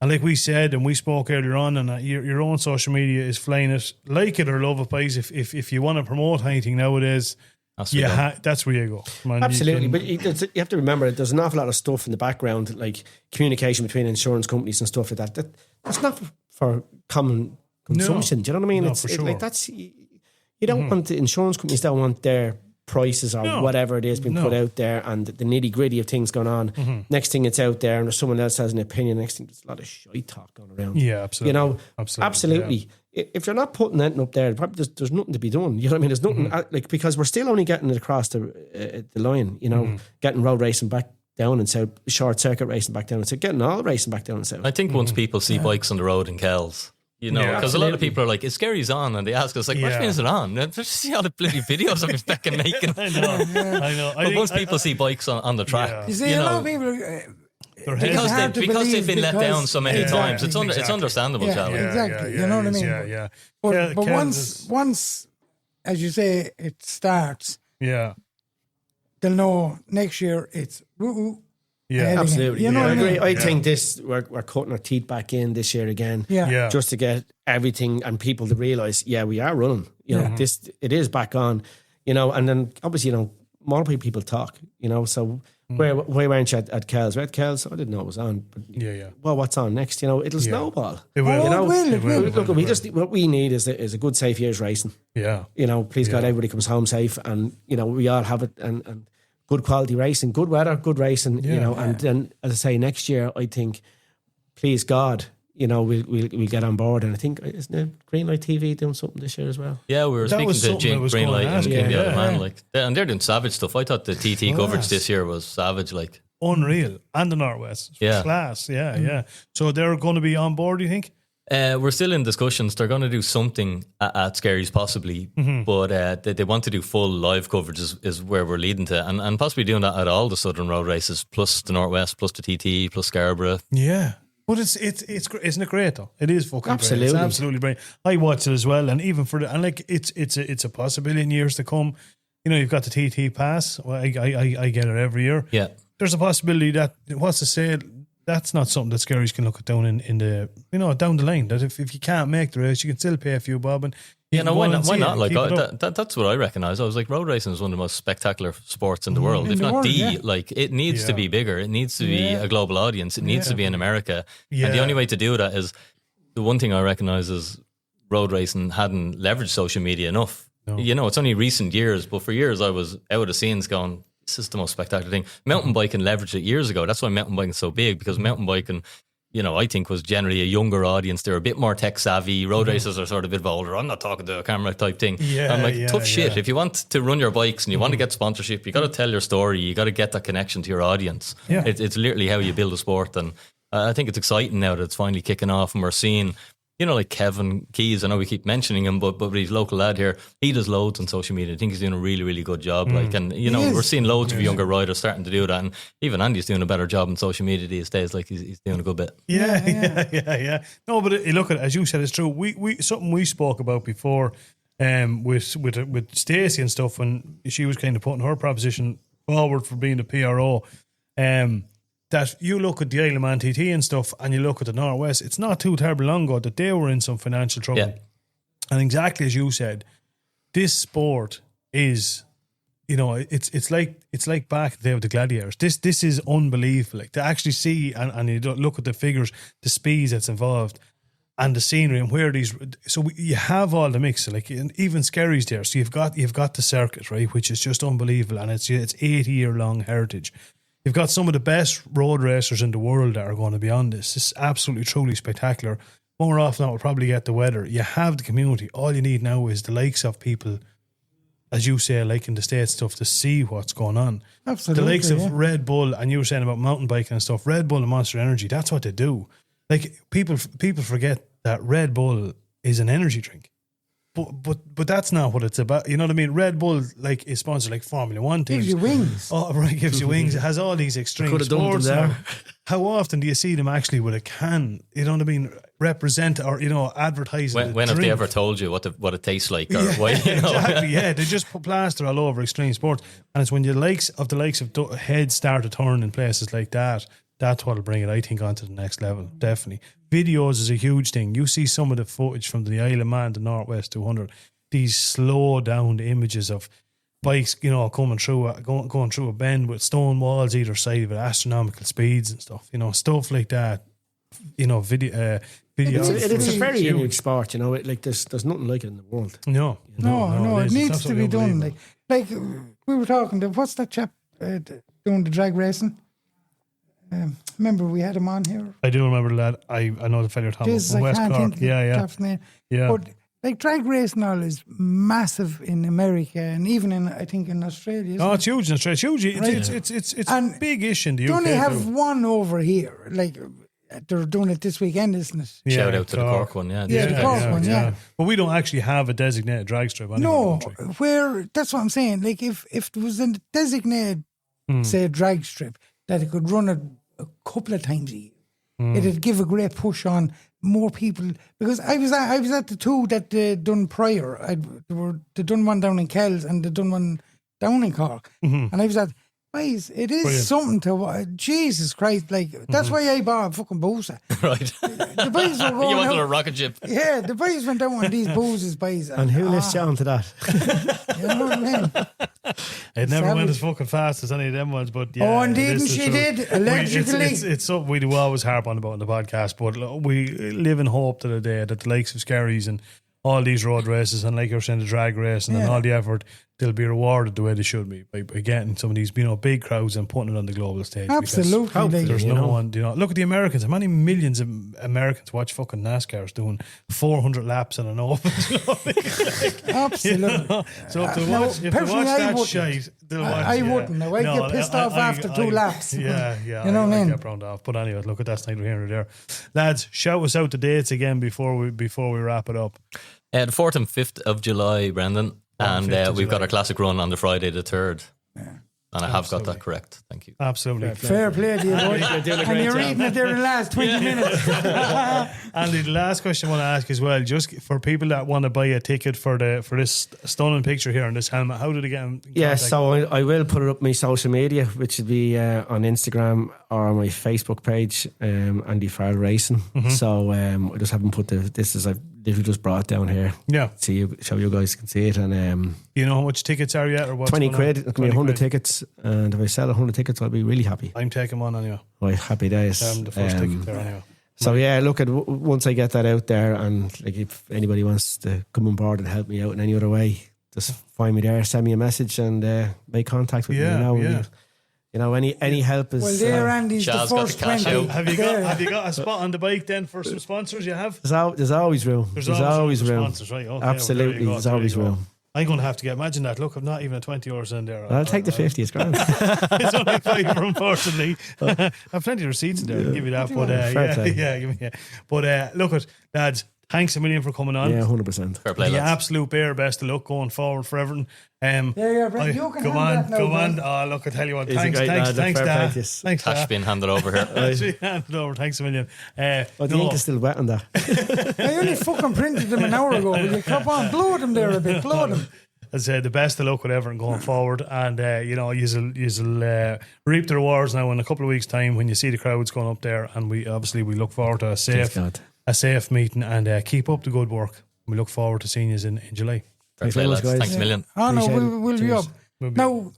And like we said, and we spoke earlier on, and your own social media is flying it, like it or love it, guys. If you want to promote anything nowadays, that's where you go. Man, absolutely, but you have to remember that there's an awful lot of stuff in the background, like communication between insurance companies and stuff like that. That's not for common consumption. Do you know what I mean? It's sure. like that's, you don't want the insurance companies don't want their prices or whatever it is being put out there, and the nitty gritty of things going on. Next thing it's out there, and someone else has an opinion. Next thing there's a lot of shite talk going around. Yeah, absolutely. You know, absolutely. Yeah. If you're not putting anything up there, probably there's nothing to be done. You know what I mean? There's nothing like, because we're still only getting it across the line. You know, getting road racing back down and south, short circuit racing back down and south, getting all racing back down and south. I think once people see bikes on the road in Kells, you know, because a lot of people are like, is Skerries on? And they ask us, like, what is it on? Just see all the bloody videos I'm fucking making. I know. But once people see bikes on the track, you see, a lot of people... because they've been let down so many times, it's understandable, Charlie. Exactly, you know what I mean? Yeah. But once, as you say, it starts, they'll know next year it's yeah, absolutely. You know what I mean? I think this we're cutting our teeth back in this year again. Yeah. Just to get everything and people to realise, we are running. You know, it is back on. You know, and then obviously, you know, more people talk. You know, so where weren't you at Kells? We're at Kells. I didn't know it was on. But well, what's on next? You know, it'll snowball. It will. You know? It will. Look, what we need is a good, safe year's racing. Yeah. You know, please God, everybody comes home safe, and you know we all have it and good quality racing, good weather, good racing. You know, and then as I say, next year I think, please God, you know, we'll get on board. And I think, isn't it Greenlight TV doing something this year as well? Yeah, we were That speaking to Jim Greenlight and King the other man. Like, and they're doing savage stuff. I thought the TT coverage this year was savage. Like, unreal. And the Northwest. Yeah. Class, yeah. So they're going to be on board, do you think? We're still in discussions. They're going to do something at Skerries possibly, but they want to do full live coverage is where we're leading to, and possibly doing that at all the Southern Road races, plus the Northwest, plus the TT, plus Scarborough. Yeah. But it's isn't it great though? It is fucking Absolutely. great. It's absolutely brilliant. I watch it as well, and even for it's a possibility in years to come. You know, you've got the TT pass. Well, I get it every year. Yeah. There's a possibility that what's to say that's not something that Skerries can look at down in the down the line. That if you can't make the race, you can still pay a few bob and why not? Like that's what I recognise. I was like, road racing is one of the most spectacular sports in the world, if not the. Like it needs to be bigger. It needs to be a global audience. It needs to be in America. Yeah. And the only way to do that is the one thing I recognise is road racing hadn't leveraged social media enough. No. You know, it's only recent years, but for years I was out of the scenes going, this is the most spectacular thing. Mountain biking leveraged it years ago. That's why mountain biking is so big, because mountain biking, I think was generally a younger audience. They're a bit more tech savvy. Road races are sort of a bit older. I'm not talking to a camera type thing. Yeah, I'm like, tough shit. If you want to run your bikes and you want to get sponsorship, you got to tell your story. You got to get that connection to your audience. Yeah. It's literally how you build a sport. And I think it's exciting now that it's finally kicking off and we're seeing, like Kevin Keys, I know we keep mentioning him, but he's a local lad here. He does loads on social media. I think he's doing a really, really good job. We're seeing loads of younger riders starting to do that. And even Andy's doing a better job on social media these days. Like he's doing a good bit. Yeah. No, but look at it, as you said, it's true. We something we spoke about before with Stacey and stuff when she was kind of putting her proposition forward for being the PRO. That you look at the Isle of Man TT and stuff and you look at the Northwest, it's not too terribly long ago that they were in some financial trouble. Yeah. And exactly as you said, this sport is, it's like back the day of the gladiators. This is unbelievable. Like to actually see and you look at the figures, the speeds that's involved and the scenery and where you have all the mix. Like even Skerries there. So you've got the circuit, right, which is just unbelievable, and it's 80-year long heritage. You've got some of the best road racers in the world that are going to be on this. It's absolutely, truly spectacular. More often than we'll probably get the weather. You have the community. All you need now is the likes of people, as you say, like in the States stuff, to see what's going on. Absolutely. The likes of Red Bull, and you were saying about mountain biking and stuff, Red Bull and Monster Energy, that's what they do. Like people forget that Red Bull is an energy drink. But that's not what it's about. You know what I mean? Red Bull is sponsored like Formula One teams. Gives you wings. Oh, right, gives you wings. It has all these extreme sports now. How often do you see them actually with a can? You know what I mean? Represent or advertise. When have they ever told you what it tastes like? Or why? Exactly. Yeah, they just put plaster all over extreme sports, and it's when the likes of heads start to turn in places like that. That's what'll bring it, I think, onto the next level. Definitely. Videos is a huge thing. You see some of the footage from the Isle of Man, the Northwest 200, these slow down images of bikes, coming through going through a bend with stone walls either side of it, astronomical speeds and stuff. Stuff like that. Video. It's a very unique sport. There's nothing like it in the world. No, it needs to be done. Like we were talking to what's that chap doing the drag racing? Remember we had him on here. I do remember that. I know the fella Thomas from West Cork. Yeah. But like drag racing all is massive in America and even in Australia. It's huge in Australia. It's a big issue in the UK. They only have one over here. Like they're doing it this weekend, isn't it? Yeah, shout out to the Cork one. Yeah, the Cork one. Yeah. But we don't actually have a designated drag strip. No, where that's what I'm saying. Like if there was a designated, say, drag strip that it could run a couple of times a year, it'd give a great push on more people. Because I was at the two that they done prior. They done one down in Kells and they done one down in Cork, and I was at. Guys, it is brilliant. Something to Jesus Christ, that's why I bought a fucking boozer. Right. The boys were going you wanted a rocket ship. Yeah, the boys went down on these boozers, boys. And who lets you on to that? You know what I mean? It never went as fucking fast as any of them ones, but yeah. Oh, indeed, she did, allegedly. It's something we do always harp on about in the podcast, but we live in hope to the day that the likes of Skerries and all these road races and like you're saying the drag racing and all the effort, they'll be rewarded the way they should be by getting some of these, big crowds and putting it on the global stage. Absolutely. There's no one, look at the Americans. How many millions of Americans watch fucking NASCARs doing 400 laps in an open? Absolutely. So if they watch that shite, they'll watch. I wouldn't. I would get pissed off after 2 laps. Yeah. You know what I mean? Get round off. But anyway, look at that's neither here nor there. Lads, shout us out the dates again before we wrap it up. The 4th and 5th of July, Brendan. And we've got our classic run on the Friday the 3rd. Yeah. And I have got that correct. Thank you. Absolutely. Fair play to you, boy. And you're reading it there in the last 20 minutes. Andy, the last question I want to ask as well, just for people that want to buy a ticket for this stunning picture here on this helmet, how do they get in contact? Yeah, so I will put it up on my social media, which would be on Instagram or on my Facebook page, Andy Farrell Racing. Mm-hmm. So I just haven't put this as I've literally just brought it down here. Yeah. Show you guys can see it. And you know how much tickets are yet or what? 20 quid. It can be 100 tickets. And if I sell 100 tickets, I'll be really happy. I'm taking one anyway. Right, happy days. The first ticket there anyway. So yeah, look at once I get that out there, and like if anybody wants to come on board and help me out in any other way, just find me there, send me a message, and make contact with me. Any help is. Well, there, Andy's the first 20. Have you got a spot on the bike then for some sponsors? You have. There's always room. There's always room. Sponsors, right? Okay, absolutely, there's always room. I'm going to have to get. Imagine that. Look, I'm not even a 20 euros in there. I'll take the 50. It's grand. It's only $5, unfortunately. I've plenty of receipts in there. I'll give you that. But give me. But look at lads. Thanks a million for coming on. Yeah, 100%. Fair play, the lads. absolute bare best of luck going forward for everything. Brent, you can come on. Oh, look, I tell you what. Thanks, Dad. Thanks, Cash being handed over here. Handed over. Thanks a million. The ink is still wet on that. I only fucking printed them an hour ago. Will you come on? Blow them there a bit. Blow them. As the best of luck with everything going forward, and you'll reap the rewards now in a couple of weeks' time when you see the crowds going up there, and we look forward to a safe meeting, and keep up the good work. We look forward to seeing you in July. Thanks a million. Oh no, we'll be up. Now,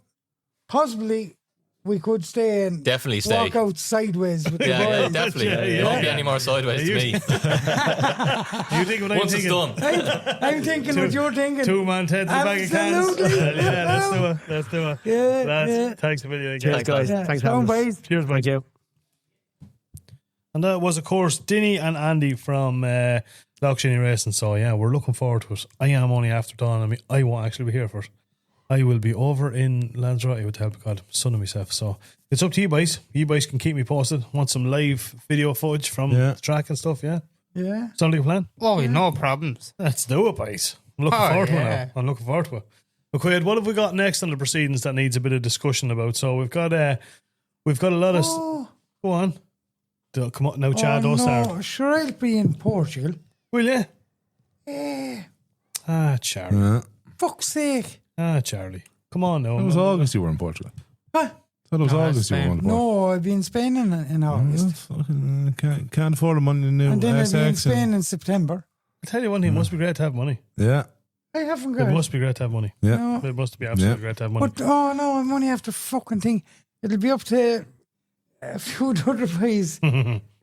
possibly we could stay and definitely stay. Walk out sideways with the boys. Yeah, definitely. There won't be any more sideways to me. You think what Once it's done. I'm thinking what you're thinking. 2-man Ted, the bag of cans. Yeah, let's do it. Yeah. Thanks a million. Cheers, guys. Thanks for having us. Cheers, thank you. And that was, of course, Dinny and Andy from Loughshinny Racing. So, yeah, we're looking forward to it. I am only after dawn. I mean, I won't actually be here for it. I will be over in Lanzarote with the help of God, son of myself. So, it's up to you guys. You guys can keep me posted. Want some live video footage from the track and stuff, yeah? Yeah. Sound like a plan? Oh, no problems. Let's do it, boys. I'm looking forward to it now. I'm looking forward to it. Okay, what have we got next on the proceedings that needs a bit of discussion about? So, we've got a lot of... Go on. Come on now, Chad. Don't start. Sure, I'll be in Portugal. Will you? Yeah. Charlie. Fuck's sake. Charlie. Come on now. It was August you were in Portugal. Huh? It was August you were in Portugal. No, I'll be in Spain in August. Can't afford the money now. And then I'll be in Spain in September. I tell you one thing, it must be great to have money. Yeah. I haven't got it. Must be great to have money. Yeah. No. It must be absolutely great to have money. But, I'm only after fucking thing. It'll be up to a few other boys.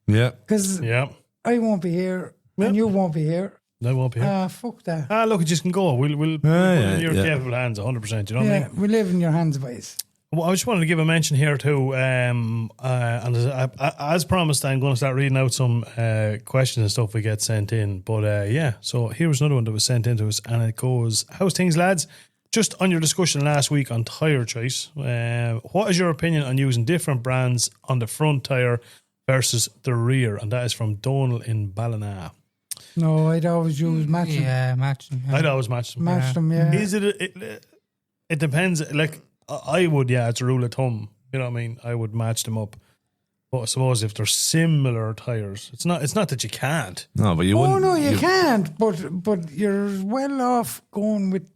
Yeah. Because I won't be here and you won't be here. I won't be here. Fuck that. Look, it just can go. We'll put it in your capable hands 100%. You know what I mean? We live in your hands, boys. Well, I just wanted to give a mention here too. And as promised, I'm going to start reading out some questions and stuff we get sent in. But so here's another one that was sent in to us, and it goes, how's things, lads? Just on your discussion last week on tyre choice, what is your opinion on using different brands on the front tyre versus the rear? And that is from Donal in Ballina. No, I'd always use matching. Yeah, matching. Yeah. I'd always match them. Match them, yeah. Is it depends. Like I would, it's a rule of thumb. You know what I mean? I would match them up. But I suppose if they're similar tyres, it's not that you can't. No, but you wouldn't. Oh no, you can't. But you're well off going with,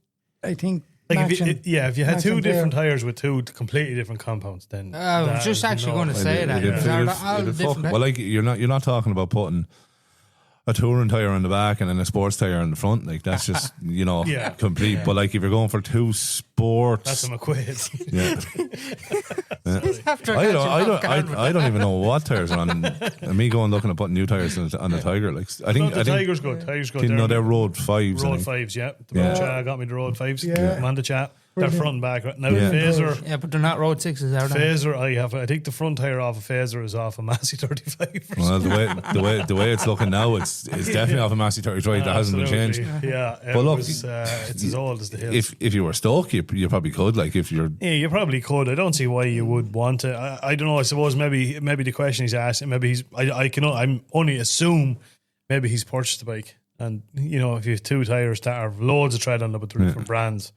I think. Like if you had two different tyres with two completely different compounds, then I was just actually going to say that. Well, like you're not talking about putting a touring tyre on the back and then a sports tyre on the front. Like that's just complete. Yeah. But like if you're going for two sports, that's a McQuaid. I don't even know what tyres are on. And me going looking at putting new tyres on the Tiger. Like I think Tiger's good. Tiger's good. They're Road 5s. Road 5s, yeah. The Chat got me the Road 5s. Yeah. Amanda Chat. They're front and back. Now Yeah. Phaser. Yeah, but they're not Road 6s, are they? Phaser, I think the front tire off a Phaser is off a Massey 35. Well, the way it's looking now, it's definitely off a Massey 33. That hasn't been changed. Yeah, But look, it's as old as the hills. If you were stuck, you probably could. Like if you're, Yeah, you probably could. I don't see why you would want to. I don't know. I suppose maybe the question he's asking, maybe he's. I'm only assume maybe he's purchased the bike, and you know, if you have two tires that have loads of tread on them, but they're different brands,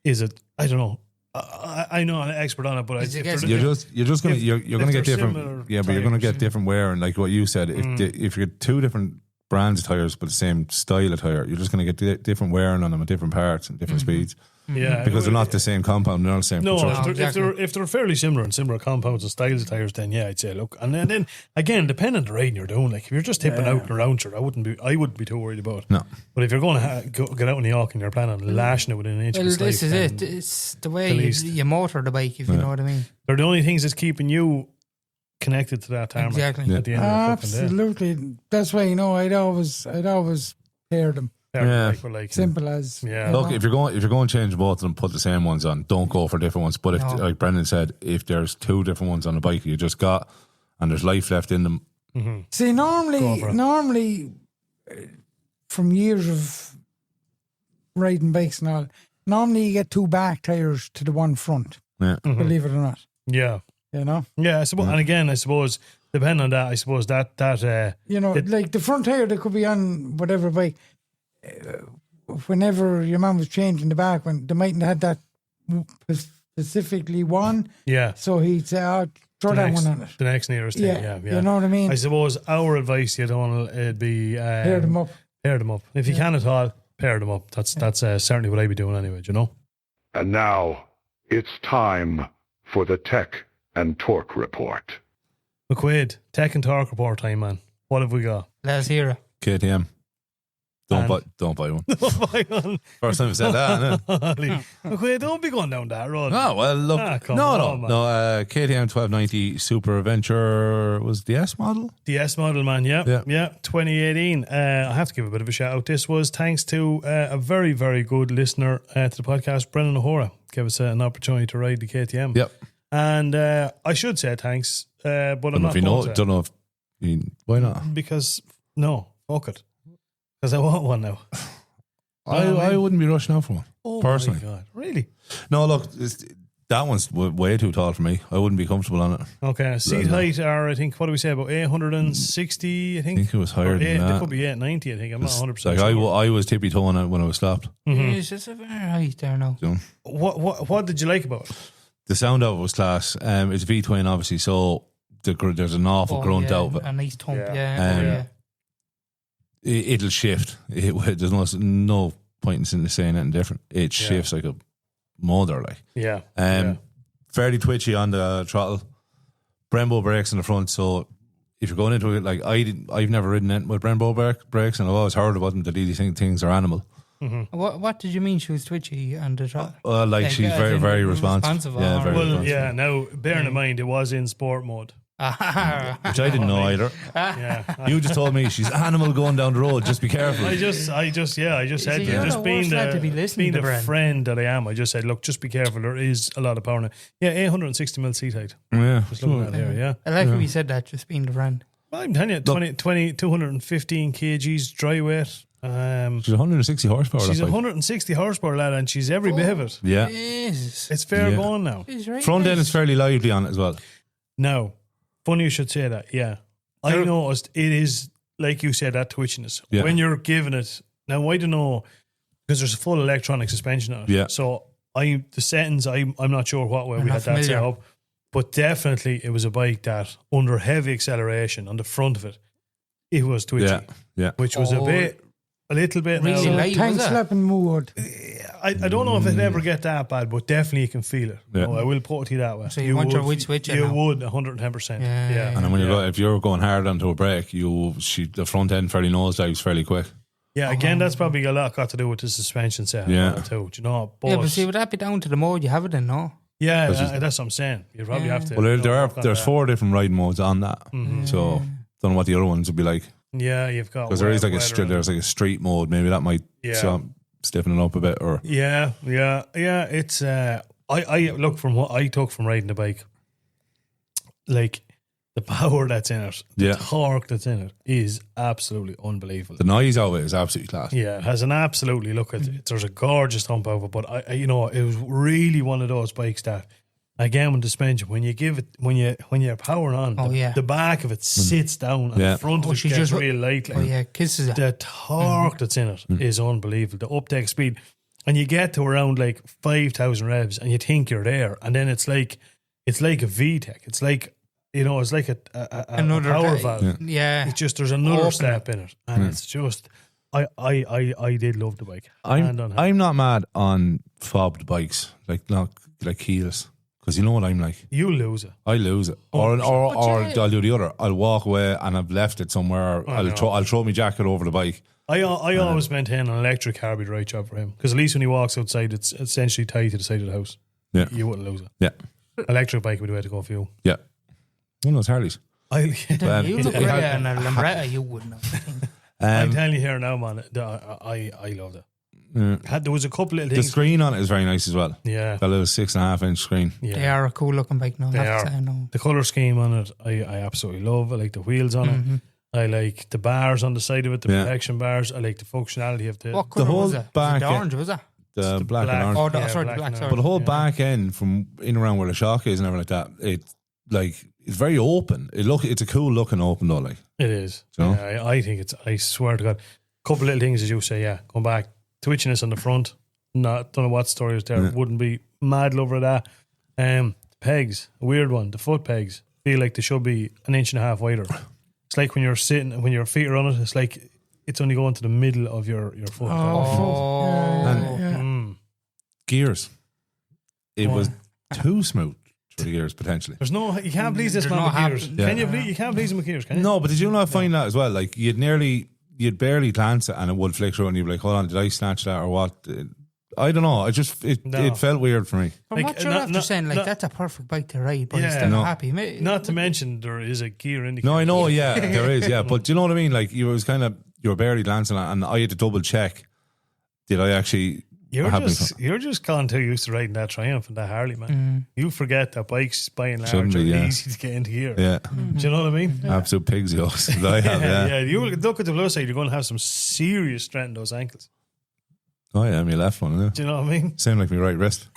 is it? I don't know. I'm not an expert on it, but you're gonna get different. Yeah, but you're gonna get different wear, and like what you said, if you get two different brands of tires but the same style of tire, you're just gonna get different wearing on them at different parts and different speeds. Yeah, because they're not the same compound, they're not the same. No, construction. if they're fairly similar and similar compounds and styles of tires, then yeah, I'd say look. And then again, depending on the riding you're doing, like if you're just tipping out and around, sure, I wouldn't be too worried about it. No, but if you're going to get out in the York and you're planning on lashing it within an inch, well, of this is it. It's the way you motor the bike, if you know what I mean. They're the only things that's keeping you connected to that tarmac. Exactly. At the end of the fucking day. Absolutely. That's why I'd always pair them. Yeah. Like Simple as. Yeah. Look, if you're going to change both of them, put the same ones on. Don't go for different ones. But if, like Brendan said, if there's two different ones on the bike you just got, and there's life left in them. Mm-hmm. See, normally, from years of riding bikes and all, normally you get two back tires to the one front. Yeah. Mm-hmm. Believe it or not. Yeah. You know. Yeah. I suppose, and again, I suppose depending on that, I suppose that like the front tire that could be on whatever bike. Whenever your man was changing the back, when they mightn't have had that specifically one, so he'd say, throw that one on it. The next nearest thing, yeah. You know what I mean? I suppose our advice, it'd be pair them up. Pair them up. If you can at all, pair them up. That's certainly what I'd be doing anyway, you know? And now, it's time for the Tech and Torque Report. McQuaid, Tech and Torque Report time, man. What have we got? Let's hear it. KTM. Don't buy one. Don't buy one. First time I said that, innit? McQuaid, don't be going down that road. Oh, well, look. No. KTM 1290 Super Adventure was the S model? The S model, man, yeah. 2018. I have to give a bit of a shout out. This was thanks to a very, very good listener to the podcast, Brendan O'Hora. Gave us an opportunity to ride the KTM. Yep. And I should say thanks, but I'm not don't know if why not? Because, no, fuck it. Because I want one now. I wouldn't be rushing out for one, personally. My God, really? No, look, that one's way too tall for me. I wouldn't be comfortable on it. Okay, seat height are, I think, what do we say, about 860, I think? I think it was higher than that. It could be 890, I think. I'm not 100% like sure. I was tippy-toeing it when I was stopped. Mm-hmm. It's a very height there now. What did you like about it? The sound of it was class. It's V-twin, obviously, so there's an awful grunt out of it. A nice thump, It'll shift. There's no point in saying anything different. It shifts like a motor, like. Yeah. Fairly twitchy on the throttle. Brembo brakes in the front, so if you're going into it, like I've never ridden it with Brembo brakes, and I've always heard about them that these things are animal. Mm-hmm. What did you mean she was twitchy on the throttle? She's very, very responsive. Yeah, very responsive. Yeah. Now, bearing in mind, it was in sport mode. Which I didn't know either. You just told me she's animal going down the road. Just be careful. I just said, just being the friend that I am, I just said, look, just be careful. There is a lot of power in it. Yeah, 860 mil seat height. Yeah, just looking at it here. Yeah, I like how you said that. Just being the friend. I'm telling you, 215 kgs dry weight. She's 160 horsepower. She's 160 horsepower, lad, and she's every bit of it. Yeah, it's fair going now. Front end is fairly lively on it as well. Now, funny you should say that. Yeah, I noticed it is like you said, that twitchiness when you're giving it. Now I don't know because there's a full electronic suspension on it. Yeah. So the settings, I'm not sure what way we had that set up, but definitely it was a bike that under heavy acceleration on the front of it was twitchy. Yeah. Which was a little bit really now. light, tank slapping mood. I don't know if it'd ever get that bad, but definitely you can feel it. Yeah. I will put it to you that way. So you want your which switch? You would 110%. Yeah. And then when if you're going hard onto a brake, the front end fairly nosedives fairly quick. Yeah, again, that's probably a lot got to do with the suspension set. Too. Do you know? But see, would that be down to the mode you have it in? No. Yeah, that's what I'm saying. You probably have to. Well, there's 4 different riding modes on that, so don't know what the other ones would be like. Yeah, you've got because there is like there's like a street mode. Maybe that might stiffening up a bit, or Yeah. It's I look from what I took from riding the bike, like the power that's in it, the torque that's in it is absolutely unbelievable. the noise of it is absolutely class. Yeah, it has an absolutely look at it. There's a gorgeous thump over it, but I it was really one of those bikes that, again, with the suspension, when you give it, when you're powering on, the back of it sits down and the front of it gets real light. Kisses it. The torque that's in it is unbelievable. The uptake speed, and you get to around like 5,000 revs, and you think you're there, and then it's like a VTEC. It's like, it's like another power valve. Yeah, it's just there's another step in it, and it's just. I did love the bike. I'm not mad on fobbed bikes, not keyless. Because you know what I'm like. You lose it. I lose it. Or I'll do the other. I'll walk away and I've left it somewhere. I'll throw my jacket over the bike. I always maintain an electric car would be the right job for him. Because at least when he walks outside, it's essentially tied to the side of the house. Yeah. You wouldn't lose it. Yeah. Electric bike would be the way to go for you. Yeah. One of those Harleys. You look and a Lambretta, you wouldn't have. I'm telling you here now, man, I loved it. There was a couple of things. The screen on it is very nice as well. Yeah. That little 6.5-inch screen. Yeah. They are a cool looking bike now. The colour scheme on it, I absolutely love. I like the wheels on it. I like the bars on the side of it, the protection bars. I like the functionality of the. What colour was it? Back was it orange, was it? The black and orange. Oh, sorry, the black. Sorry. But the whole back end from in around where the shock is and everything like that, it's very open. It's a cool looking open though. It is. You know? Yeah, I think it's. I swear to God, a couple of little things as you say. Yeah, come back. Twitchiness on the front. Don't know what story was there. Wouldn't be mad lover of that. Pegs, a weird one. The foot pegs feel like they should be 1.5 inches wider. It's like when you're sitting, when your feet are on it, it's like it's only going to the middle of your foot. Gears. It was too smooth for the gears potentially. There's no, you can't please this man with gears. Can you? You can't please him with gears, can you? No, but did you not find that as well? Like you'd barely glance it and it would flick through and you'd be like, hold on, did I snatch that or what? I don't know. It felt weird for me. From what you're after saying, that's a perfect bike to ride, but he's still not happy. Not to mention there is a gear indicator. No, I know, yeah, there is, yeah. But do you know what I mean? Like you were barely glancing at it and I had to double check. Did I actually... You're just gone too used to riding that Triumph and that Harley, man. You forget that bikes by and large are easy to get into gear. Yeah. Do you know what I mean? Absolute pig's yours that I have, yeah. You look at the plus side, you're going to have some serious strength in those ankles. Oh yeah, my left one, yeah. Do you know what I mean? Same like my right wrist.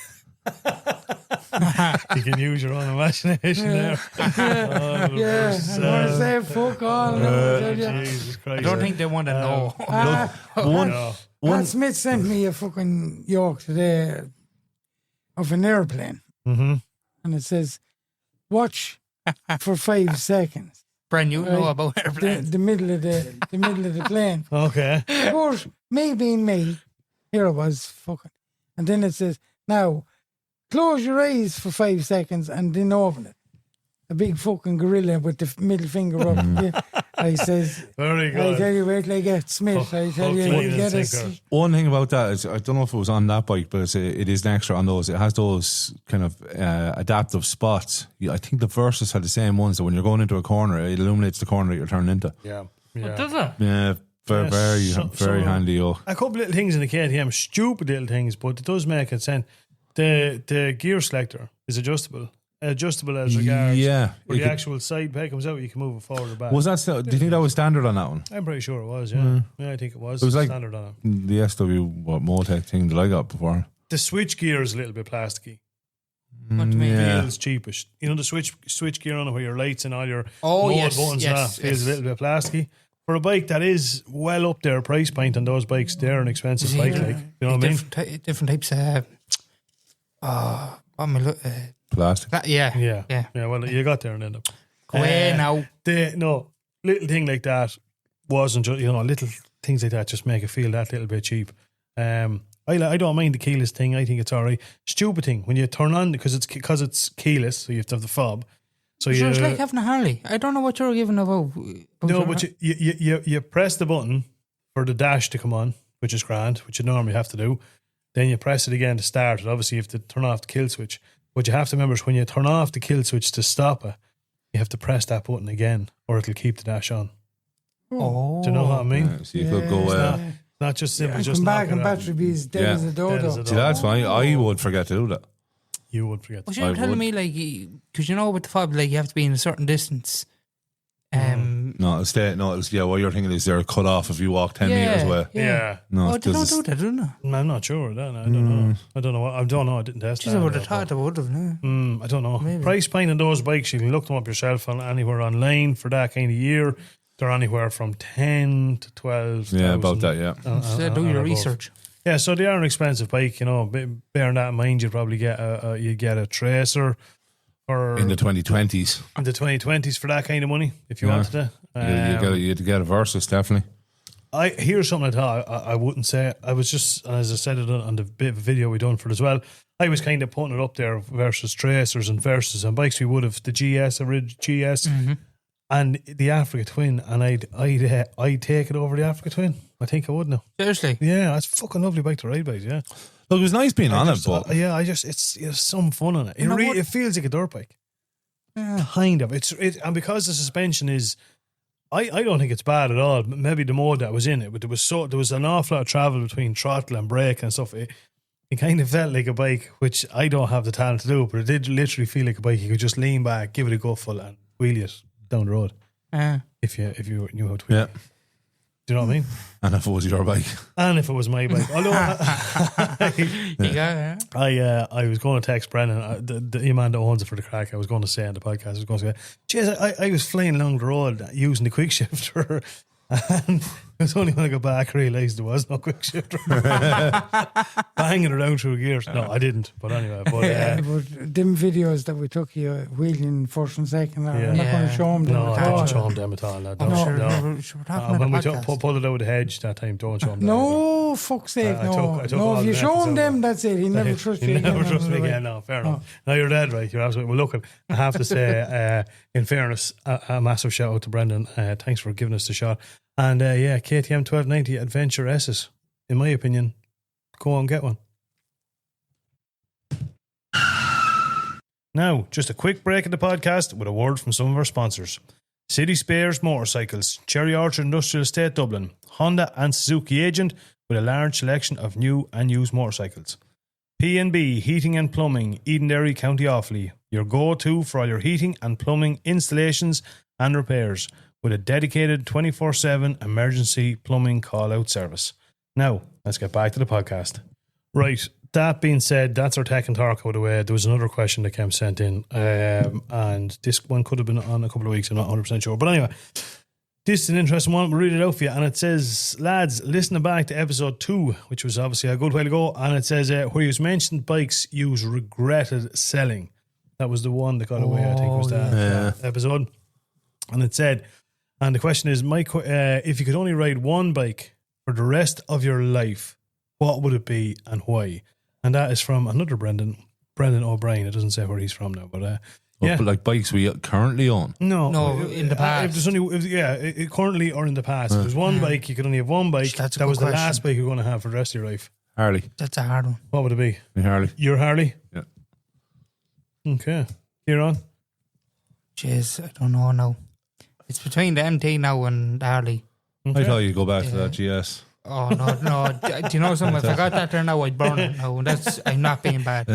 You can use your own imagination there. I want to say fuck all. Jesus Christ. I don't think they want to know. Pat Smith sent me a fucking yoke today of an airplane. And it says, watch for 5 seconds. Bren, you know about airplanes. The middle of the plane. Okay. Of course, me being me, here it was, fucking. And then it says, now, close your eyes for 5 seconds and then open it. A big fucking gorilla with the middle finger up. I says, very good. I tell you, wait till I get Smith. I tell you, we'll get us. One thing about that is, I don't know if it was on that bike, but it is an extra on those. It has those kind of adaptive spots. I think the Versus had the same ones. So when you're going into a corner, it illuminates the corner that you're turning into. Yeah. What does it? Yeah. Very handy. A couple of little things in the KTM, stupid little things, but it does make it sense. The gear selector is adjustable as regards where the actual side peg comes out, you can move it forward or back. Was that still, do you think that was standard on that one? I'm pretty sure it was, yeah. I think it was. It was like standard on it. The SW Motec thing that I got before. The switch gear is a little bit plasticky. What do you mean? Feels cheapish. You know the switch gear on it where your lights and all your buttons feels a little bit plasticky. For a bike that is well up there price point on those bikes, they're an expensive bike. Like, you know what I mean? Different types of plastic. Yeah. Well, you got there and ended up. Now. Little thing like that wasn't just, little things like that just make it feel that little bit cheap. I don't mind the keyless thing. I think it's all right. Stupid thing when you turn on because it's keyless, so you have to have the fob. So it's like having a Harley. I don't know what you're giving about. No, but you press the button for the dash to come on, which is grand, which you normally have to do. Then you press it again to start it. Obviously, you have to turn off the kill switch. What you have to remember is when you turn off the kill switch to stop it, you have to press that button again, or it'll keep the dash on. Oh, do you know what I mean? So you could go. Not just simply And just come back knock and it out. battery be as dead as a Dead as dodo. a See, that's why I would forget to do that. You would forget. But you're telling me, like, because you know with the fob, like, you have to be in a certain distance. No, what you're thinking is they're cut off if you walk 10 metres away. Yeah. No, Oh, they don't do that, do they? I'm not sure. I don't know. I don't know. I don't know. I didn't test Jeez, that. I would have thought they would have. No. I don't know. Maybe. Price point on those bikes, you can look them up yourself on anywhere online for that kind of year. They're anywhere from 10 to 12. Yeah, about that, yeah. So do your research. Yeah, so they are an expensive bike, you know. Bearing that in mind, you'd probably get a Tracer or In the 2020s. in the 2020s for that kind of money if you wanted to. You'd get a Versus, definitely. Here's something I thought I wouldn't say. I was just, as I said it on the bit of video we done for it as well, I was kind of putting it up there versus Tracers and versus and bikes we would have, the GS, and the Africa Twin, and I'd take it over the Africa Twin. I think I would now. Seriously? Yeah, it's a fucking lovely bike to ride by, yeah. Look, it was nice being on it, but it's some fun on it. It feels like a dirt bike. Kind of. And because the suspension is, I don't think it's bad at all. Maybe the mode that was in it, but there was an awful lot of travel between throttle and brake and stuff. It kind of felt like a bike, which I don't have the talent to do, but it did literally feel like a bike. You could just lean back, give it a go full, and wheelie it down the road. If you knew how to wheel it. Do you know what I mean? And if it was your bike. And if it was my bike. Although I was going to text Brennan, the man that owns it for the crack, I was going to say on the podcast, I was going to say, geez, I was flying along the road using the quick shifter, and it was only when I got back I realised there was no quick shifter. Banging around through gears. No, I didn't. But anyway. But them videos that we took you wheeling first and second, I'm not going to show them. No, don't show them at all. No. When we pulled it out of the hedge that time, don't show them. No, fuck's sake, no. If you show them, that's it. He never trusts you. He never trusts me again. No, fair enough. No, you're dead right. You're absolutely. Well, look, I have to say, in fairness, a massive shout out to Brendan. Thanks for giving us the shot. And KTM 1290 Adventure S's, in my opinion, go and get one. Now, just a quick break in the podcast with a word from some of our sponsors. City Spares Motorcycles, Cherry Orchard Industrial Estate Dublin, Honda and Suzuki agent with a large selection of new and used motorcycles. P&B Heating and Plumbing, Edenderry, County Offaly, your go-to for all your heating and plumbing installations and repairs, with a dedicated 24/7 emergency plumbing call-out service. Now, let's get back to the podcast. Right, that being said, that's our tech and talk out of the way. There was another question that came sent in, and this one could have been on a couple of weeks, I'm not 100% sure. But anyway, this is an interesting one. We'll read it out for you. And it says, lads, listening back to episode 2, which was obviously a good while ago, and it says, where you mentioned bikes you regretted selling. That was the one that got away, I think, was that episode. And it said, and the question is, if you could only ride one bike for the rest of your life, what would it be and why? And that is from another Brendan O'Brien. It doesn't say where he's from now, but but like bikes we currently own. No, in the past. If there's only, currently or in the past. If there's one bike, you could only have one bike. That's a that good was the question. last bike you're going to have for the rest of your life. Harley. That's a hard one. What would it be? Me Harley. Your Harley? Yeah. Okay. You're on? Jeez, I don't know now. It's between the MT now and the Harley. I thought you'd go back to that GS. Oh, no. Do you know something? If I got that there now, I'd burn it now. I'm not being bad.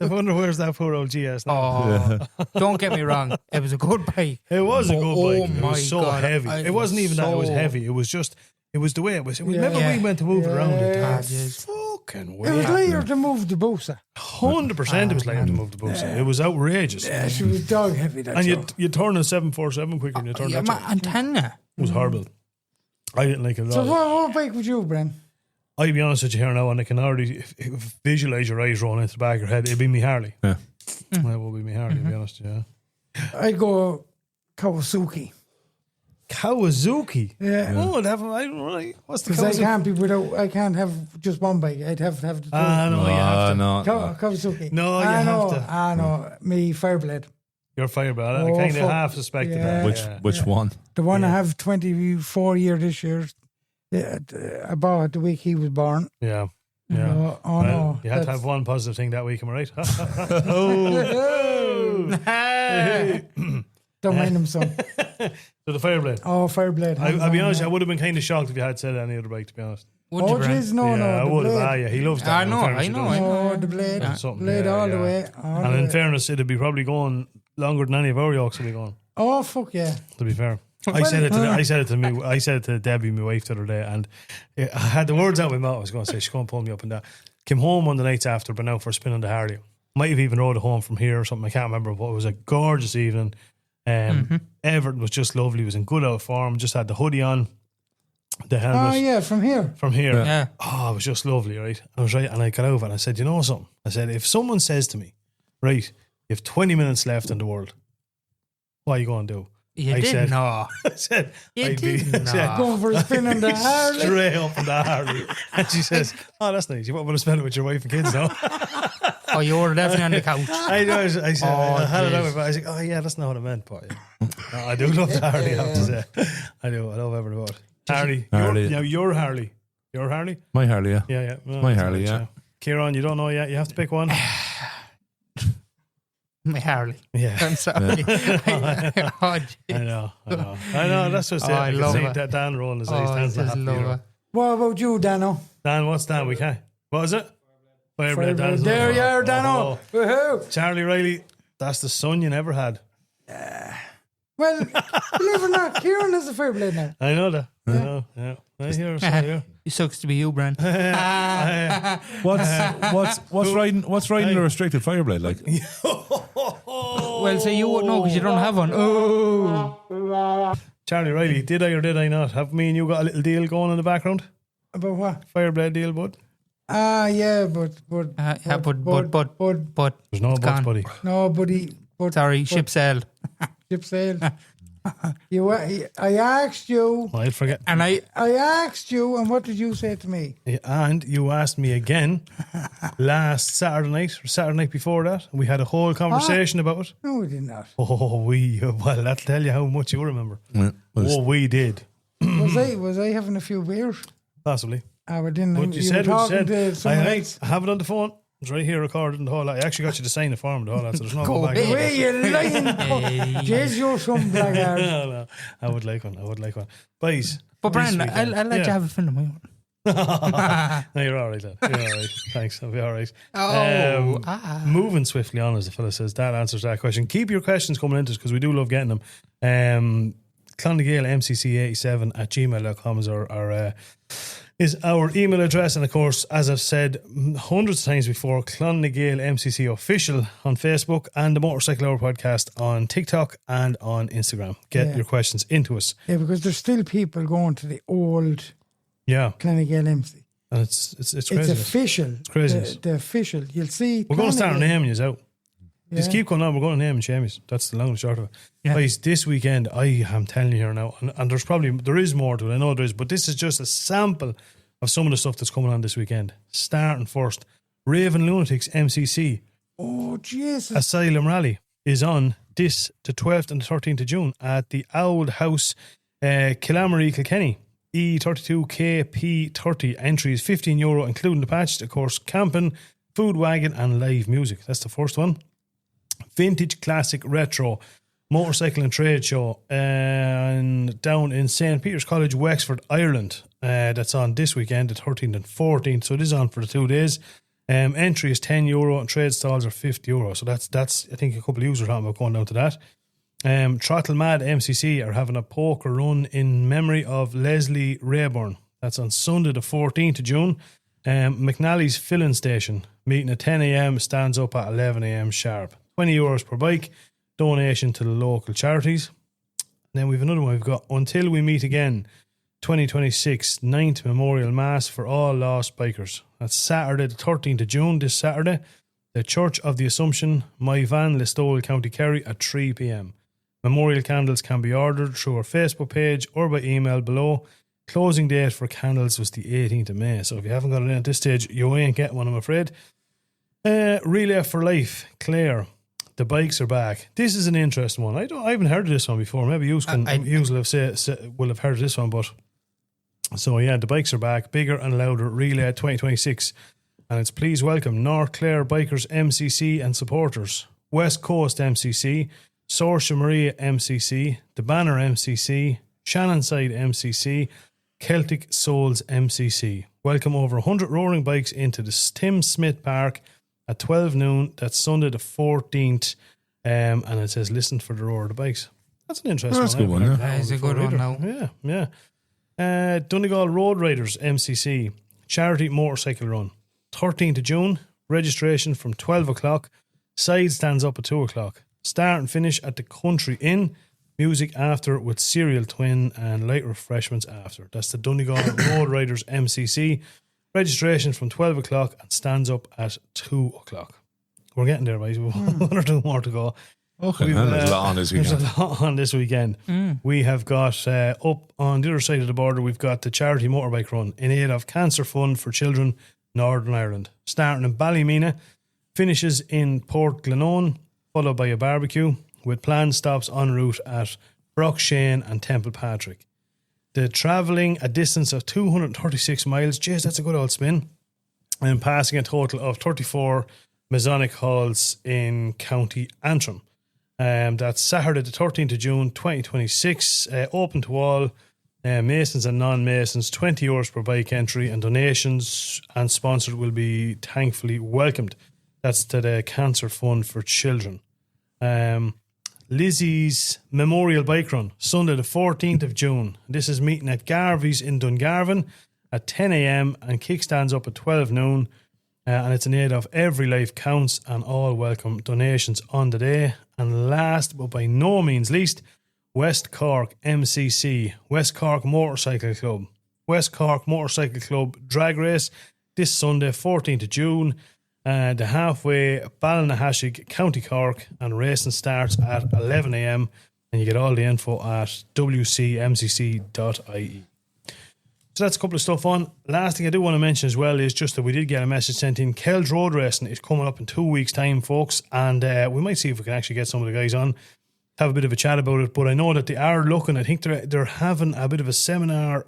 I wonder where's that poor old GS now. Oh, don't get me wrong. It was a good bike. It was a good bike. It my was so God. heavy. It wasn't even that it was heavy. It was just, it was the way it was. Remember we went to move it around it? Yes. Fucking It was way. later to move the Busa. 100% it was later to move the boots. It was outrageous. Yeah, she was dog heavy. That And show. you turn a 747 quicker than you turn that. my antenna. It was horrible. I didn't like it at So all. what bike would you, Bren? I'll be honest with you here now, and I can already visualise your eyes rolling into the back of your head. It'd be me Harley. Yeah. It will be me Harley, to be honest, yeah. I'd go Kawasaki. Kawasaki? Yeah. Oh, I don't know. What's the Because Kawasaki? I can't have just one bike. I'd have to have the two. No, you have to. No. Kawasaki. No, you have to. No, me Fireblade. Your Fireblade. I Oh, kind of fuck. half suspected Yeah. that. Which one? The one I have 24 year this year. Yeah, I bought it the week he was born. Yeah. You Yeah. know, oh Well, no. you had to that's- have one positive thing that week, am I right? Don't mind him, son. So the Fireblade. Oh, Fireblade. I'll be honest, I would have been kind of shocked if you had said any other bike, to be honest. Would you, Brian? jeez, no, I the would have. blade. Yeah, he loves that. I in know, fairness, I he know, does. I know. Oh, the blade. Something, Blade yeah, all the yeah. way. All And the in way. fairness, it'd be probably going longer than any of our yokes will be going. Oh, fuck yeah. To be fair, I said it to Debbie, my wife, the other day, and I had the words out of my mouth. I was going to say she's going to pull me up and down. Came home one of the nights after, been out for a spin on the Harley. Might have even rode it home from here or something. I can't remember, but it was a gorgeous evening. Everton was just lovely. He was in good out form. Just had the hoodie on, the helmet. Oh, yeah, from here. From here. Yeah. Oh, it was just lovely, right? I was right, and I got over and I said, you know something? I said, if someone says to me, right, you have 20 minutes left in the world, what are you going to do? You I didn't said, know. I said, You I'd be didn't I said, know. Going for a spin on the Harley. straight up on the Harley. And she says, oh, that's nice. You won't want to spend it with your wife and kids, no? Oh, you were definitely on the couch. I know. I said, I had it jeez. out with her. I was like, oh, yeah, that's not what I meant. But yeah. No, I do love the Harley, I have to say. I do. I love everything about it. Harley. Harley. Your Harley. Your Harley? My Harley, yeah. Yeah, yeah. No, My that's Harley, right, yeah. Kieran, you don't know yet. You have to pick one. My Harley. Yeah. I'm sorry. Oh, jeez. I know. That's just it. I can love see it. that Dan rolling his eyes. Oh, I Dan's not just happy, love you know. it. What about you, Dano? Dan, what's Dan? We can't. What is it? Fireblade. Dan's There not- you are, Oh, Dano. Woohoo. Charlie Riley, that's the son you never had. Well, believe it or not, Kieran has a fair blade now. I know that. I know. Yeah. I hear. I hear. It sucks to be you, Brian. What's riding the restricted Fireblade like? Well, so you wouldn't know because you don't have one. Oh. Charlie Riley, did I or did I not? Have me and you got a little deal going in the background? About what? Fireblade deal, bud? Yeah, but Yeah, but There's no it's buts, gone. buddy. no, buddy, but Sorry, ship sailed. ship sail. I asked you, I'll forget. And I and what did you say to me? And you asked me again last Saturday night, or Saturday night before that. And we had a whole conversation about it. No, we did not. Oh, well, that'll tell you how much you remember. Yeah, Oh, we did. Was I having a few beers? Possibly. I didn't. But you said what you talking to said. someone I else. have it on the phone. It's right here recorded and the whole lot. I actually got you to sign the form and all that, so there's no Go go back. ahead. Wait, you lying? Jeez, you're some blackguard. No, I would like one. Boys. But Brian, this weekend- I'll let you have a film of my own. No, you're all right, then. You're all right. Thanks. I'll be all right. Oh, Moving swiftly on, as the fella says, that answers that question. Keep your questions coming into us because we do love getting them. Clonagale MCC87 at gmail.com is our email address. And of course, as I've said hundreds of times before, Clonagale MCC official on Facebook and the Motorcycle Hour podcast on TikTok and on Instagram. Get your questions into us. Yeah, because there's still people going to the old Yeah. Clonagale MC. And it's It's crazy. official. It's craziness. The official. You'll see. We're going to start Clonagale. naming you out. Just Yeah. keep going on. We're going to name and shame you. That's the long and short of it. Yeah. Guys, this weekend, I am telling you here now, and there is more to it. I know there is, but this is just a sample of some of the stuff that's coming on this weekend. Starting first, Raven Lunatics MCC Oh, Jesus. Asylum Rally is on this, the 12th and the 13th of June at the Old House, Kilamarie, Kilkenny. E32KP30 entry is €15, including the patch, of course, camping, food wagon, and live music. That's the first one. Vintage Classic Retro Motorcycle and Trade Show and down in St. Peter's College, Wexford, Ireland. That's on this weekend, the 13th and 14th. So it is on for the 2 days. Entry is €10 and trade stalls are €50. So that's I think a couple of users are talking about going down to that. Trottle Mad MCC are having a poker run in memory of Leslie Rayburn. That's on Sunday the 14th of June. McNally's Filling Station meeting at 10 a.m. stands up at 11 a.m. sharp. €20 per bike. Donation to the local charities. And then we've another one. We've got Until We Meet Again 2026 9th Memorial Mass for all lost bikers. That's Saturday the 13th of June, this Saturday. The Church of the Assumption, My Van, Listowel, County Kerry at 3 p.m. Memorial candles can be ordered through our Facebook page or by email below. Closing date for candles was the 18th of May. So if you haven't got it in at this stage, you ain't getting one, I'm afraid. Relay for Life, Clare. The bikes are back. This is an interesting one. I haven't heard of this one before. Maybe you will have heard of this one, but so yeah, the bikes are back. Bigger and louder relay 2026, and it's please welcome North Clare Bikers MCC and supporters, West Coast MCC, Saoirse Maria MCC, the Banner MCC, Shannonside MCC, Celtic Souls MCC. welcome over 100 roaring bikes into the Tim Smith Park at 12 noon. That's Sunday the 14th. And it says, listen for the roar of the bikes. That's an interesting one. That's a good one, yeah. That is a good one now. Yeah. Donegal Road Riders MCC charity motorcycle run. 13th of June. Registration from 12 o'clock. Side stands up at 2 o'clock. Start and finish at the Country Inn. Music after with cereal twin and light refreshments after. That's the Donegal Road Riders MCC. Registration from 12 o'clock and stands up at 2 o'clock. We're getting there, right? One or two more to go. Okay, there's a lot on this weekend. There's a lot on this weekend. We have got up on the other side of the border, we've got the charity motorbike run in aid of Cancer Fund for Children, Northern Ireland. Starting in Ballymena, finishes in Port Glenone, followed by a barbecue, with planned stops en route at Brockshane and Temple Patrick. The travelling a distance of 236 miles, jeez, that's a good old spin, and passing a total of 34 Masonic halls in County Antrim. That's Saturday the 13th of June 2026, open to all Masons and non-Masons, €20 per bike entry, and donations and sponsored will be thankfully welcomed. That's to the Cancer Fund for Children. Lizzie's Memorial Bike Run, Sunday the 14th of June. This is meeting at Garvey's in Dungarvan at 10 a.m. and kickstands up at 12 noon. And it's in aid of Every Life Counts and all welcome donations on the day. And last but by no means least, West Cork MCC, West Cork Motorcycle Club. West Cork Motorcycle Club drag race this Sunday, 14th of June. The halfway Ballynahashig, County Cork, and racing starts at 11 a.m. and you get all the info at wcmcc.ie. So that's a couple of stuff on. Last thing I do want to mention as well is just that we did get a message sent in. Kells Road Racing is coming up in 2 weeks' time, folks, and we might see if we can actually get some of the guys on, have a bit of a chat about it. But I know that they are looking. I think they're having a bit of a seminar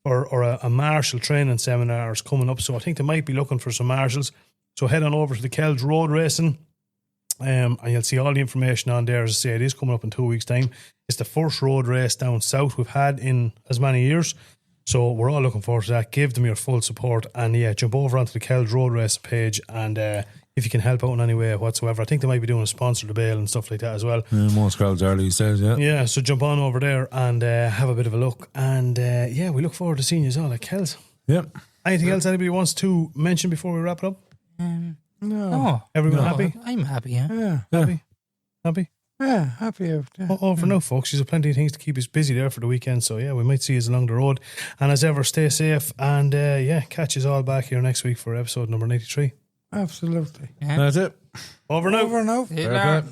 or a marshal training seminars coming up. So I think they might be looking for some marshals. So head on over to the Kells Road Racing and you'll see all the information on there. As I say, it is coming up in 2 weeks' time. It's the first road race down south we've had in as many years. So we're all looking forward to that. Give them your full support. And yeah, jump over onto the Kells Road Racing page and if you can help out in any way whatsoever. I think they might be doing a sponsor to bail and stuff like that as well. Yeah, most crowds are these days, yeah. Yeah, so jump on over there and have a bit of a look. And yeah, we look forward to seeing you all at Kells. Yep. Anything else anybody wants to mention before we wrap it up? No. Everyone happy? I'm happy, yeah. Happy? Yeah, happy out. Yeah. For now, folks. There's plenty of things to keep us busy there for the weekend. So yeah, we might see you along the road. And as ever, stay safe. And yeah, catch us all back here next week for episode number 93. Absolutely. Yeah. That's it. Over now. Over now. See you later.